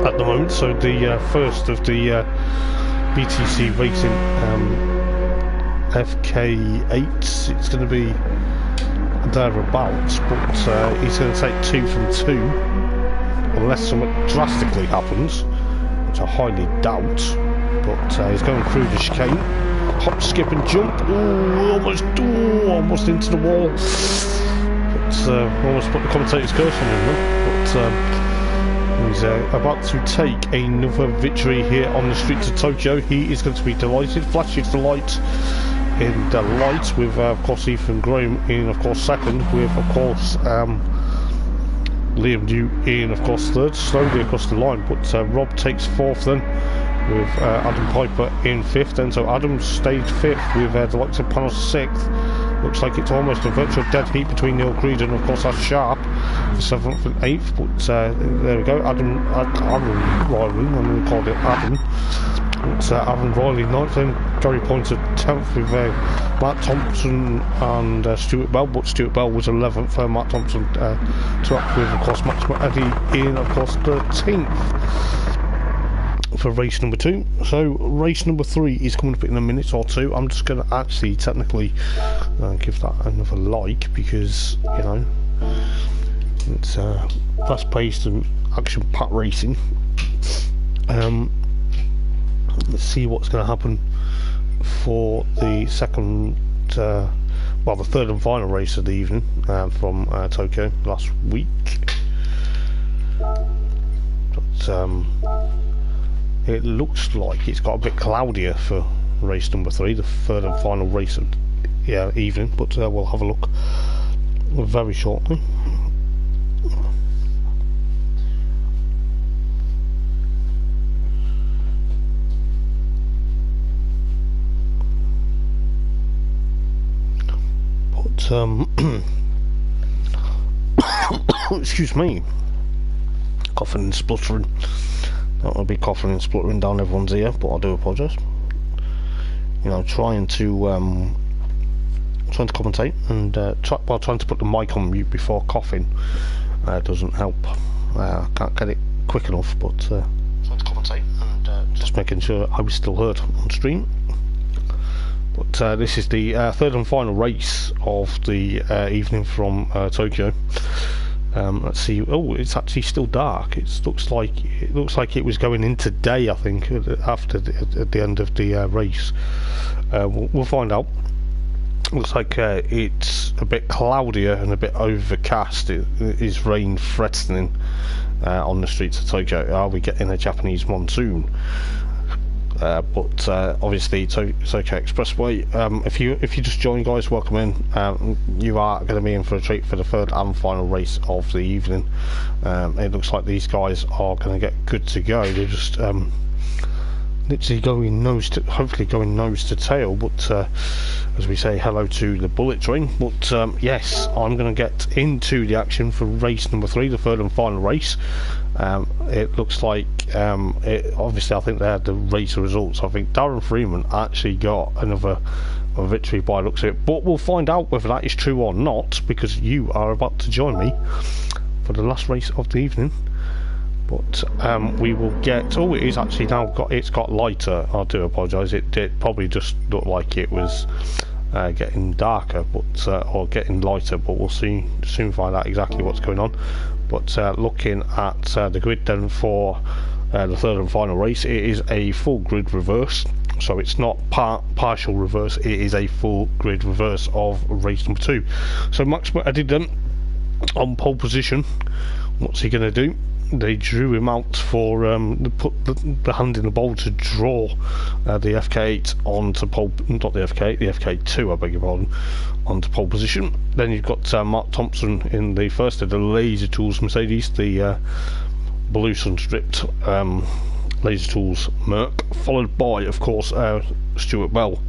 at the moment. So the first of the BTC Racing FK8, it's going to be thereabouts, but he's going to take 2 from 2 unless something drastically happens, which I highly doubt. But he's going through the chicane, hop, skip and jump. Almost into the wall, but almost put the commentator's curse on him, but he's about to take another victory here on the streets of Tokyo. He is going to be delighted. Flashes the light in the light with of course Ethan Graham in of course second, with of course Liam New in of course third, slowly across the line. But Rob takes 4th then, with Adam Piper in 5th then. So Adam stayed 5th with the likes of Panos 6th. Looks like it's almost a virtual dead heat between Neil Creed and of course Ash Sharp for 7th and 8th. But there we go, Adam Riley, I'm going to call it Adam. It's Aaron Riley 9th, then Gary Pointer 10th with Matt Thompson and Stuart Bell, but Stuart Bell was 11th, Matt Thompson 12th with of course Max Eddie in of course 13th for race number 2. So race number 3 is coming up in a minute or two. I'm just going to actually technically give that another like, because you know it's fast paced and action packed racing. Let's see what's going to happen for the second, well, the third and final race of the evening from Tokyo last week. But it looks like it's got a bit cloudier for race number 3, the third and final race of the evening. But we'll have a look very shortly. Excuse me, coughing and spluttering. Don't want to be coughing and spluttering down everyone's ear, but I do apologise. You know, trying to commentate and while trying to put the mic on mute before coughing doesn't help. I can't get it quick enough, but trying to commentate and just making sure I was still heard on stream. But this is the third and final race of the evening from Tokyo. Let's see. Oh, it's actually still dark. It looks like it was going into day, I think, after at the end of the race. We'll find out. Looks like it's a bit cloudier and a bit overcast. It is rain threatening on the streets of Tokyo. Are we getting a Japanese monsoon? but obviously it's okay expressway. If you just join, guys, welcome in. You are going to be in for a treat for the third and final race of the evening. It looks like these guys are going to get good to go. They're just literally hopefully going nose to tail, but as we say hello to the bullet train. But yes, I'm going to get into the action for race number 3, the third and final race. It looks like obviously I think they had the race results. I think Darren Freeman actually got another victory by the looks of it, but we'll find out whether that is true or not, because you are about to join me for the last race of the evening. But we will get, oh, it is actually now got lighter. I do apologise, it probably just looked like it was getting darker, but or getting lighter, but we'll soon find out exactly what's going on. But looking at the grid then for the third and final race, it is a full grid reverse, so it's not partial reverse, it is a full grid reverse of race number 2. So Max Eddy then on pole position. What's he going to do? They drew him out for put the hand in the bowl to draw the FK8 onto pole, not the FK8, the FK2, I beg your pardon, onto pole position. Then you've got Mark Thompson in the first of the Laser Tools Mercedes, the blue sun-stripped Laser Tools Merc, followed by, of course, Stuart Bell.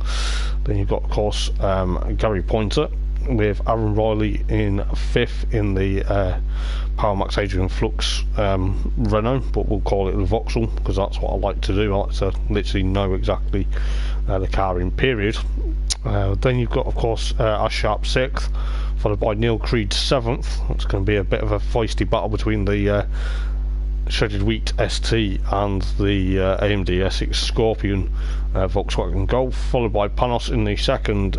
Then you've got, of course, Gary Pointer, with Aaron Riley in 5th in the Power Max Adrian Flux Renault, but we'll call it the Vauxhall because that's what I like to do. I like to literally know exactly the car in period. Then you've got, of course, Ash Sharp 6th, followed by Neil Creed 7th. It's going to be a bit of a feisty battle between the Shredded Wheat ST and the AMD Essex Scorpion Volkswagen Golf, followed by Panos in the second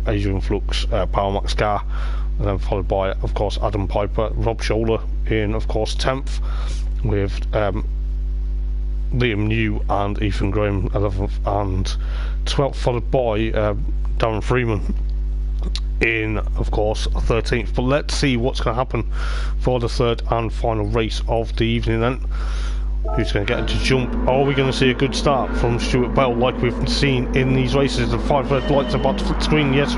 Adrian Flux Power Max car, and then followed by, of course, Adam Piper, Rob Scholler in, of course, 10th, with Liam New and Ethan Graham 11th and 12th, followed by Darren Freeman in, of course, 13th. But let's see what's going to happen for the third and final race of the evening then. Who's going to get into jump? Are we going to see a good start from Stuart Bell like we've seen in these races? The 5 red lights about to flip screen. Yes,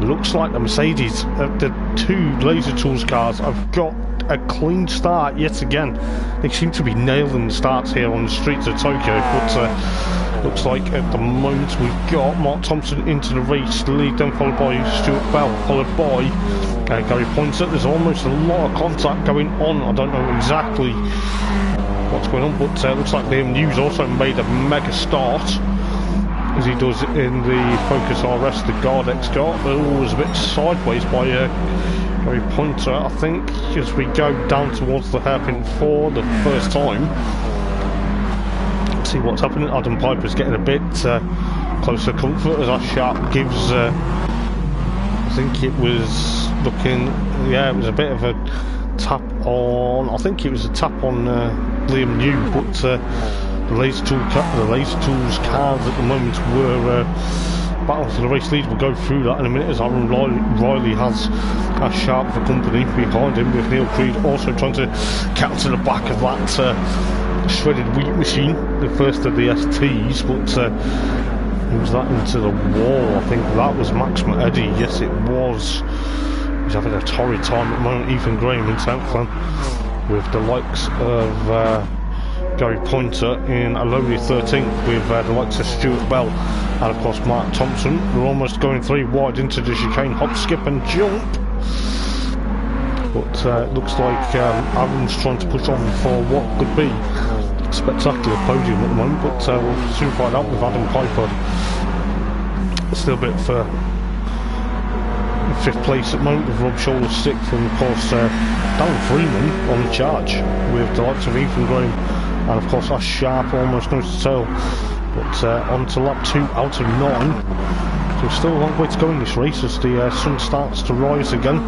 looks like the Mercedes, the 2 Laser Tools cars have got a clean start yet again. They seem to be nailing the starts here on the streets of Tokyo, but looks like at the moment we've got Mark Thompson into the race lead, then followed by Stuart Bell, followed by Gary Pointer. There's almost a lot of contact going on. I don't know exactly what's going on, but looks like Liam News also made a mega start, as he does in the Focus RS, the Guard X car. But always a bit sideways by Gary Pointer, I think, as we go down towards the hairpin for the first time. See what's happening. Adam Piper's getting a bit closer comfort as Ash Sharp gives I think it was looking, yeah, it was a bit of a tap on, I think it was a tap on Liam New, but the Laser Tools cars at the moment were battling for the race lead. We'll go through that in a minute, as Aaron Riley has Ash Sharp for company behind him, with Neil Creed also trying to counter the back of that Shredded Wheat machine, the first of the STs, but who's that into the wall? I think that was Max Eddy. Yes, it was. He's having a torrid time at the moment. Ethan Graham in 10th then, with the likes of Gary Pointer in a lowly 13th, with the likes of Stuart Bell and, of course, Mark Thompson. We're almost going 3 wide into the chicane, hop, skip and jump. But it looks like Aaron's trying to push on for what could be a spectacular podium at the moment, but we'll soon find out with Adam Piper still a bit for 5th place at the moment, with Rob Scholler 6th, and of course Darren Freeman on the charge, with the likes of Ethan Graham and, of course, Ash Sharp almost nose to tail. But on to lap 2 out of 9, so still a long way to go in this race as the sun starts to rise again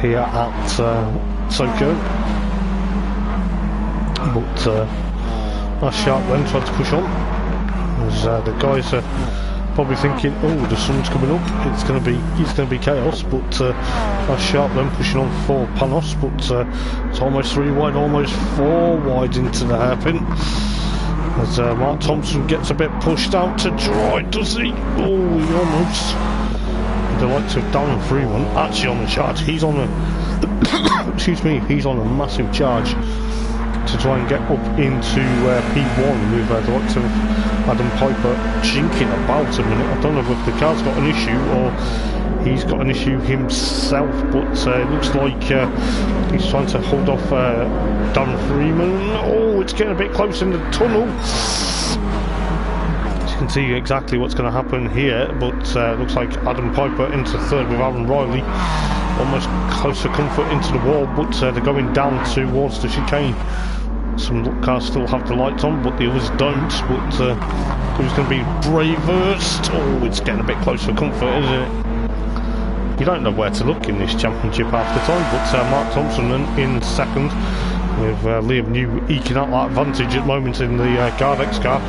here at Tokyo. But Ash Sharp then tried to push on, as the guys are probably thinking, oh, the sun's coming up, it's going to be chaos. But Ash Sharp then pushing on for Panos, but it's almost 3 wide, almost 4 wide into the hairpin. As Mark Thompson gets a bit pushed out to dry, does he? Oh, he almost. The likes of Darren Freeman actually on the charge. He's on a excuse me, he's on a massive charge to try and get up into P1 with the likes of Adam Piper jinking about a minute. I don't know if the car's got an issue or he's got an issue himself, but it looks like he's trying to hold off Darren Freeman. Oh, it's getting a bit close in the tunnel. Can see exactly what's going to happen here, but looks like Adam Piper into third with Aaron Riley almost close to comfort into the wall, but they're going down towards the chicane. Some cars still have the lights on, but the others don't. But who's going to be bravest? Oh, it's getting a bit close for comfort, isn't it? You don't know where to look in this championship half the time, but Mark Thompson in second with Liam New eking out that advantage at the moment in the Gardex car.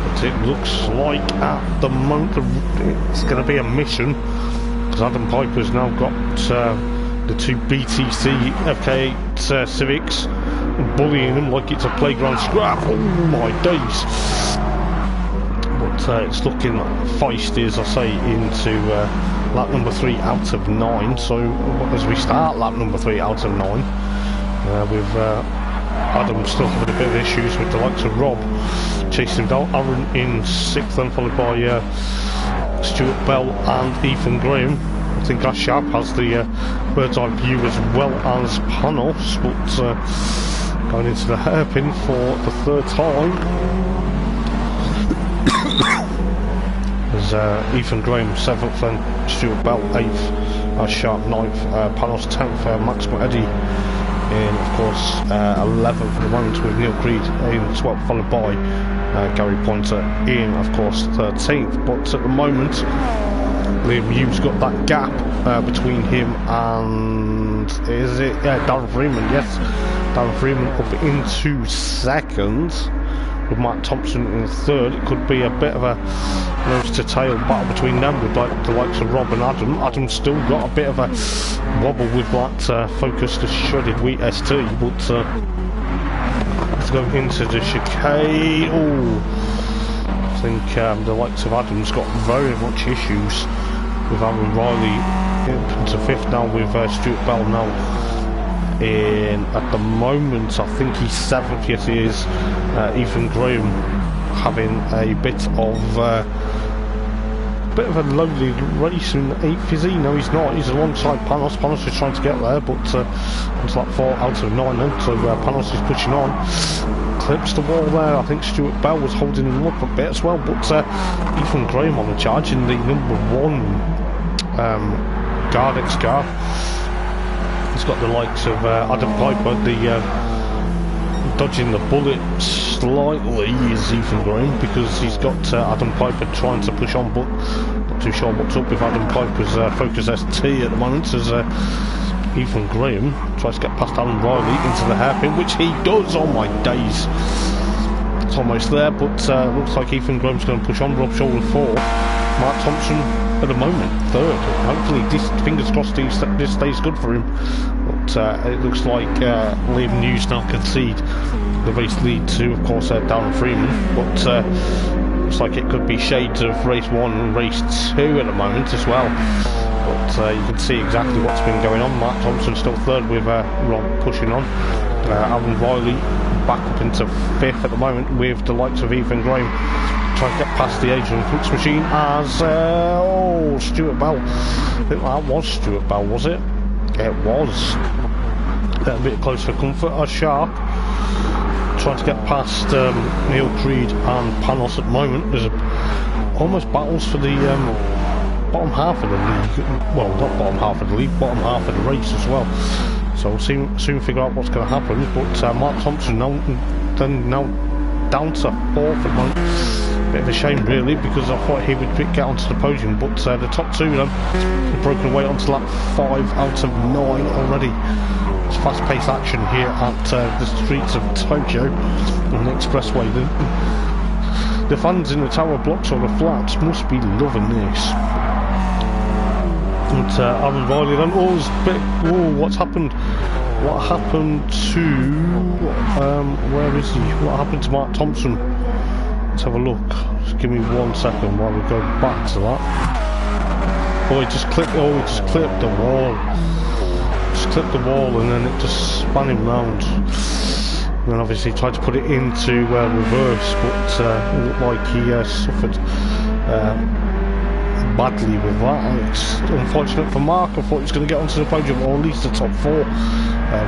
But it looks like at the moment it's going to be a mission, because Adam Piper's now got the two BTC FK8 Civics bullying them like it's a playground scrap. Oh my days. But it's looking feisty, as I say, into lap number 3 out of 9. So as we start lap number 3 out of 9, with Adam still having a bit of issues with the likes of Rob chasing down Aaron in 6th, then followed by Stuart Bell and Ethan Graham. I think Ash Sharp has the bird's eye view as well as Panos, but going into the hairpin for the 3rd time. There's Ethan Graham 7th, then Stuart Bell 8th, Ash Sharp 9th, Panos 10th, Max Moetti in, of course, 11th for the moment, with Neil Creed in 12th, followed by Gary Pointer in, of course, 13th. But at the moment, Liam Hughes got that gap between him and, is it? Yeah, Darren Freeman, yes. Darren Freeman up into 2nd, with Mark Thompson in 3rd. It could be a bit of a nose to tail battle between them, with like the likes of Rob and Adam. Adam's still got a bit of a wobble with that Focus to shredded wheat ST, but let's go into the chicane. Oh, I think the likes of Adam's got very much issues with Aaron Riley into 5th now, with Stuart Bell now in, at the moment, I think he's 7th, yes he is. Ethan Graham having a bit of a lowly race in 8th, is he? No, he's not. He's alongside Panos. Panos is trying to get there, but it's like 4 out of 9 then, so Panos is pushing on. Clips the wall there. I think Stuart Bell was holding him up a bit as well, but Ethan Graham on the charge in the number 1 Gardex car. He's got the likes of Adam Piper, dodging the bullet slightly is Ethan Graham, because he's got Adam Piper trying to push on, but not too sure what's up with Adam Piper's Focus ST at the moment, as Ethan Graham tries to get past Aaron Riley into the hairpin, which he does. Oh my days, it's almost there, but looks like Ethan Graham's going to push on. Rob Shoulder 4, Mark Thompson at the moment 3rd. Hopefully this, fingers crossed, this stays good for him, but it looks like Liam News now concede the race lead to, of course, Darren Freeman, but looks like it could be shades of race 1 and race 2 at the moment as well. But you can see exactly what's been going on. Mark Thompson still 3rd, with Rob pushing on. Aaron Riley back up into 5th at the moment, with the likes of Ethan Graham trying to get past the Asian Flux machine, as oh, Stuart Bell. I think that was Stuart Bell, was it? It was. A bit close for comfort. As Sharp trying to get past Neil Creed and Panos at the moment. There's almost battles for the bottom half of the league. Well, not bottom half of the league, bottom half of the race as well. So we'll soon figure out what's going to happen. But Mark Thompson now down to 4th at the moment. Bit of a shame really, because I thought he would get onto the podium, but the top 2 then have broken away onto lap 5 out of 9 already. It's fast-paced action here at the streets of Tokyo on the expressway. The fans in the tower blocks or the flats must be loving this. And Aaron Riley then, what's happened? What happened to where is he? What happened to Mark Thompson? let's have a look. Just give me 1 second while we go back to that. Oh, it just clipped. Oh, it just clipped the wall. Just clipped the wall, and then it just spun him round. And then obviously tried to put it into reverse, but it looked like he suffered badly with that. It's unfortunate for Mark. I thought he was going to get onto the podium, or at least the top 4.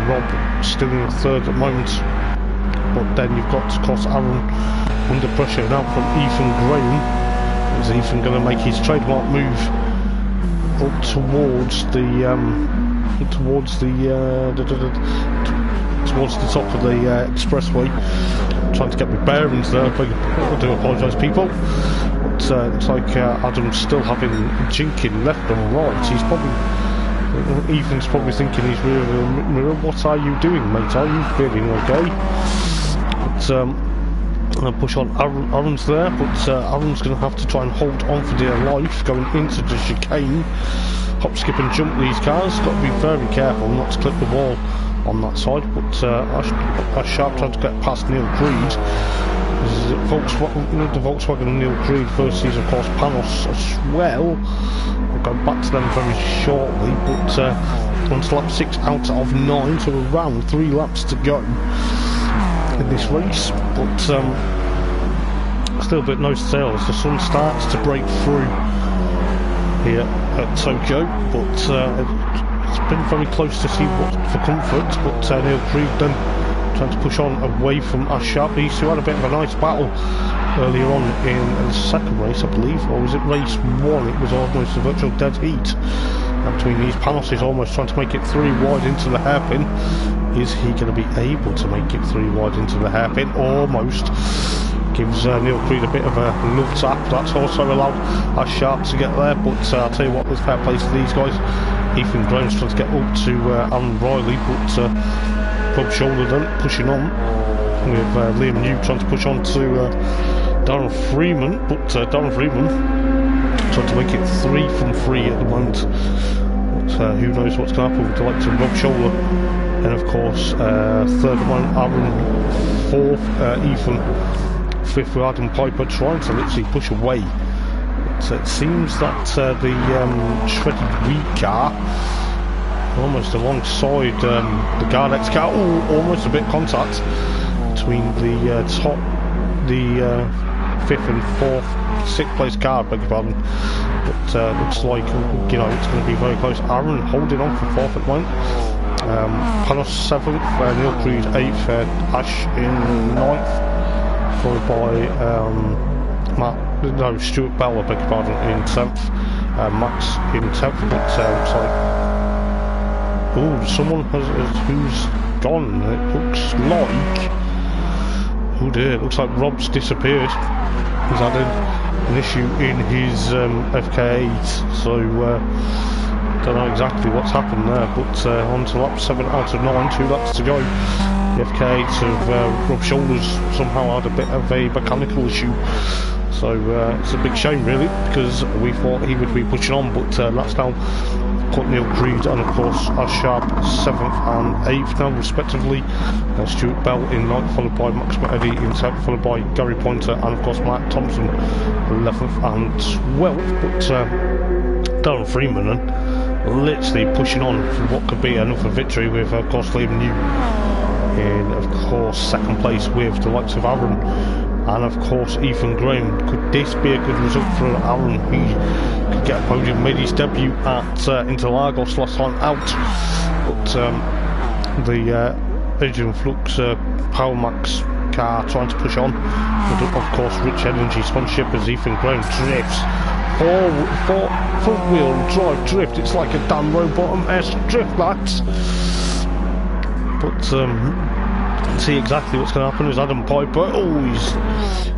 Rob still in 3rd at the moment. But then you've got, of course, Aaron under pressure now from Ethan Graham. Is Ethan going to make his trademark move up towards the top of the expressway? Trying to get my bearings there. I do apologise, people. But it's like Adam's still having jinking left and right. He's probably, Ethan's probably thinking he's mirror. What are you doing, mate? Are you feeling okay? But I'm going to push on. Aaron's there, but Aaron's going to have to try and hold on for dear life going into the chicane. Hop, skip and jump these cars. Got to be very careful not to clip the wall on that side. But Ash Sharp tried to get past Neil Creed. This is the Volkswagen Neil Creed versus, of course, Panos as well. We'll go back to them very shortly, but on to lap 6 out of 9, so around 3 laps to go in this race. But still a bit nose to tail as the sun starts to break through here at Tokyo, but it's been very close to see what for comfort. But Neil Creed then trying to push on away from Ash Sharp. These two had a bit of a nice battle earlier on in the second race, I believe, or was it race 1? It was almost a virtual dead heat between these. Panos is almost trying to make it 3 wide into the hairpin. Is he going to be able to make it 3 wide into the hairpin? Almost. Gives Neil Creed a bit of a love tap. That's also allowed Ash Sharp to get there, but I'll tell you what, there's fair play to these guys. Ethan Graham's trying to get up to Aaron Riley, but Rob Shoulder then pushing on with Liam New trying to push on to Darren Freeman, but Darren Freeman trying to make it 3 from 3 at the moment. But who knows what's going to happen with the likes of Rob Shoulder. And of course, 3rd one, Aaron, 4th, Ethan, 5th with Adam Piper trying to literally push away. But it seems that the shredded wheat car almost alongside the Gardex car. Oh, almost a bit of contact between the top, the 5th and 4th, 6th place car, beg your pardon. But looks like, you know, it's going to be very close. Aaron holding on for 4th at the moment. Panos 7th, Neil Creed 8th, Ash in 9th, followed by Stuart Bell, I beg your pardon, in 10th, Max in 10th. But it's like, oh, someone who's gone. It looks like, oh dear, it looks like Rob's disappeared. He's had an issue in his FK8, so don't know exactly what's happened there. But on to lap 7 out of 9, 2 laps to go. The FK8 of Rob Shoulders somehow had a bit of a mechanical issue. So it's a big shame really, because we thought he would be pushing on, but that's now put Neil Creed and of course Ash Sharp 7th and 8th now respectively. Stuart Bell in 9th, followed by Max Eddy in 10th, followed by Gary Pointer and of course Mark Thompson 11th and 12th. But Darren Freeman then literally pushing on for what could be another victory with of course Liam New in of course 2nd place with the likes of Aaron and of course Ethan Graham. Could this be a good result for Aaron? He could get a podium, made his debut at Interlagos last time out, but the Adrian Flux Power Max car trying to push on with of course Rich Energy sponsorship as Ethan Graham drifts. Front wheel drive drift, it's like a Dan Rowbottom-esque drift, lads. But see exactly what's going to happen is Adam Piper. Oh, he's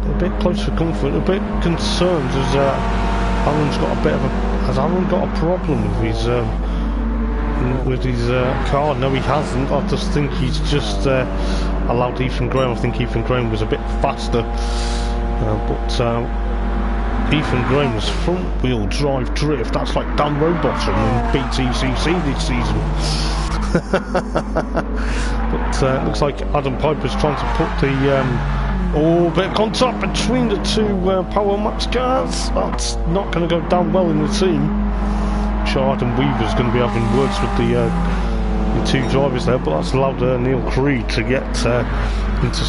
a bit close for comfort, a bit concerned as Aaron's got a bit of a. Has Aaron got a problem with his car? No, he hasn't. I just think he's just allowed Ethan Graham. I think Ethan Graham was a bit faster, but Ethan Graham's front wheel drive drift, that's like Dan Rowbottom in BTCC this season. But looks like Adam Piper's trying to put the Oh, bit of contact between the two Power Max cars. That's not going to go down well in the team. Sure, Adam Weaver's going to be having words with the two drivers there, but that's allowed Neil Creed to get into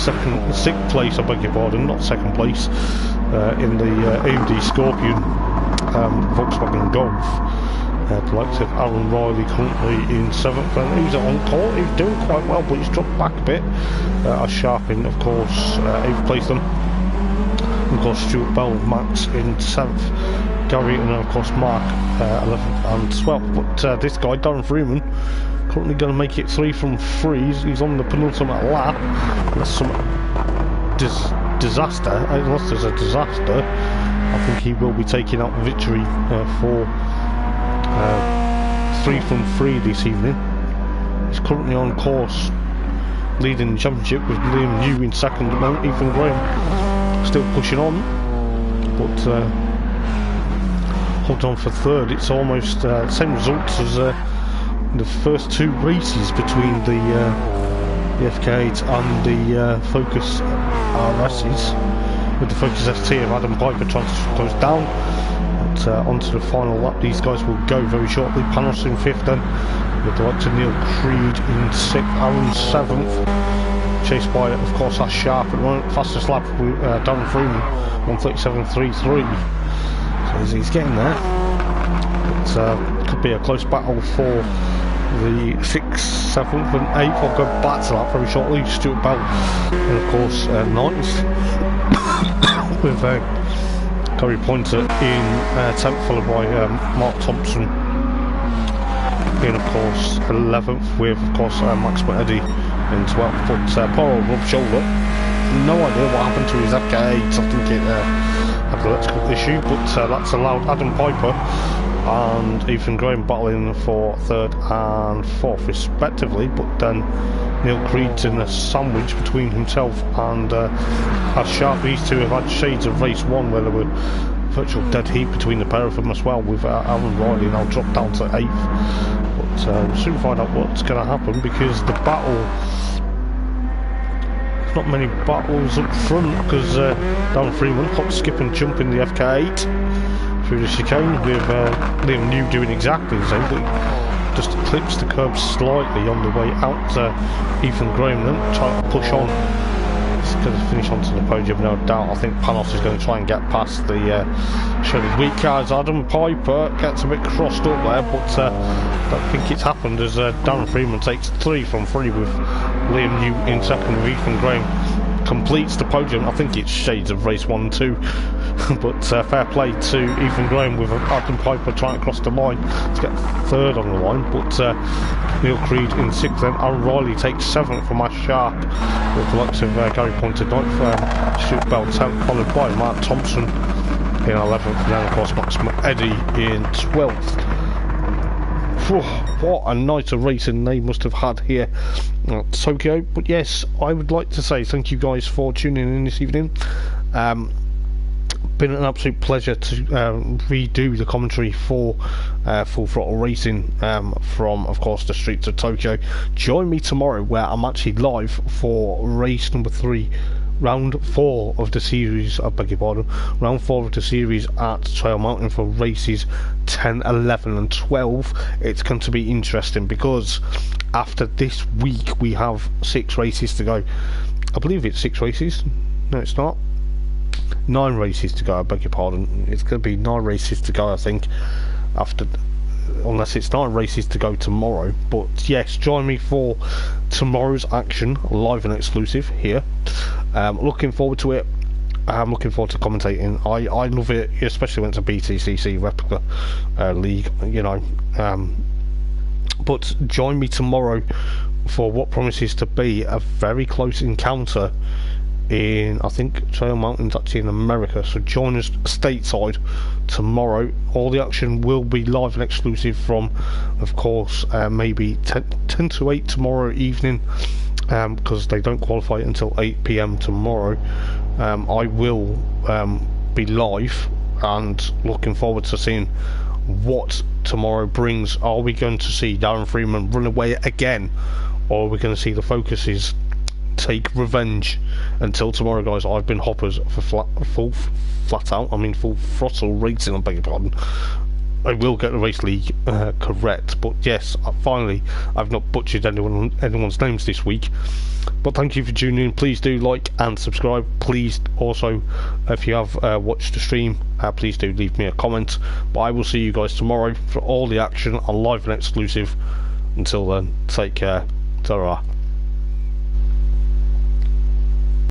sixth place, I beg your pardon, not second place, in the AMD Scorpion Volkswagen Golf. The likes of Aaron Riley currently in 7th, and he's on court, he's doing quite well, but he's dropped back a bit. Sharpin, of course, 8th place then. Of course, Stuart Bell, Max in 7th, Gary, and then of course Mark 11th and 12th. But this guy, Darren Freeman, currently going to make it 3 from 3. He's on the penultimate lap. Unless some disaster, unless there's a disaster, I think he will be taking out the victory for 3 from 3 this evening. He's currently on course, leading the championship with Liam New in 2nd at the moment. Ethan Graham still pushing on, but hold on for 3rd. It's almost same results as the first 2 races between the FK8 and the Focus RSs, with the Focus ST of Adam Piper trying to close down. But onto the final lap, these guys will go very shortly. Panos in 5th then, with the likes of Neil Creed in 6th, Aaron 7th, chased by, of course, Ash Sharp at the moment. Fastest lap with Darren Freeman, 1:37.33. So he's getting there. It could be a close battle for the 6th, 7th and 8th. I'll go back to that very shortly. Stuart Bell, and of course 9th, with Gary Pointer in 10th, followed by Mark Thompson in, of course, 11th, with, of course, Max Eddy in 12th. But poor old Rob Shoulder, no idea what happened to his FK8. I think it had an electrical issue, but that's allowed Adam Piper and Ethan Graham battling for 3rd and 4th respectively. But then Neil Creed's in a sandwich between himself and Ash Sharp. These two have had shades of race 1 where there were virtual dead heat between the pair of them as well, with Aaron Riley now dropped down to 8th. But we'll soon find out what's going to happen, because the battle, not many battles up front, because Darren Freeman hop, skip and jump in the FK8 through the chicane, with Liam New doing exactly the same, but just clips the curb slightly on the way out. Ethan Graham then trying to push on. He's going to finish onto the podium, no doubt. I think Panos is going to try and get past the Shirley weak cars. Adam Piper gets a bit crossed up there, but I don't think it's happened, as Darren Freeman takes 3 from 3 with Liam New in 2nd, with Ethan Graham completes the podium. I think it's shades of race 1 and 2. But fair play to Ethan Graham, with Adam Piper trying to cross the line to get 3rd on the line. But Neil Creed in 6th, then Aaron Riley takes 7th from Ash Sharp, with the likes of Gary Pointer 9th, Stuart Bell 10th, followed by Mark Thompson in 11th, and then of course Max Eddy in 12th. What a night of racing they must have had here at Tokyo. But yes, I would like to say thank you guys for tuning in this evening. Been an absolute pleasure to redo the commentary for Full Throttle Racing from, of course, the streets of Tokyo. Join me tomorrow, where I'm actually live for race number 3, round 4 of the series, I beg your pardon, round 4 of the series at Trail Mountain for races 10, 11 and 12. It's going to be interesting, because after this week we have 6 races to go. I believe it's 6 races. No, it's not. 9 races to go, I beg your pardon. It's going to be 9 races to go, I think, after, unless it's 9 races to go tomorrow. But yes, join me for tomorrow's action, live and exclusive here. Looking forward to it. I'm looking forward to commentating. I love it, especially when it's a BTCC replica league, you know. But join me tomorrow for what promises to be a very close encounter in, I think, Trail Mountain's actually in America, so join us stateside tomorrow. All the action will be live and exclusive from, of course, maybe 10 to 8 tomorrow evening, because they don't qualify until 8 PM tomorrow. I will be live, and looking forward to seeing what tomorrow brings. Are we going to see Darren Freeman run away again, or are we going to see the focuses take revenge. Until tomorrow, guys, I've been Hoppers for full throttle racing, I beg your pardon. I will get the race league correct, but yes, finally, I've not butchered anyone's names this week. But thank you for tuning in. Please do like and subscribe. Please also, if you have watched the stream, please do leave me a comment. But I will see you guys tomorrow for all the action on live and exclusive. Until then, take care. Ta-ra.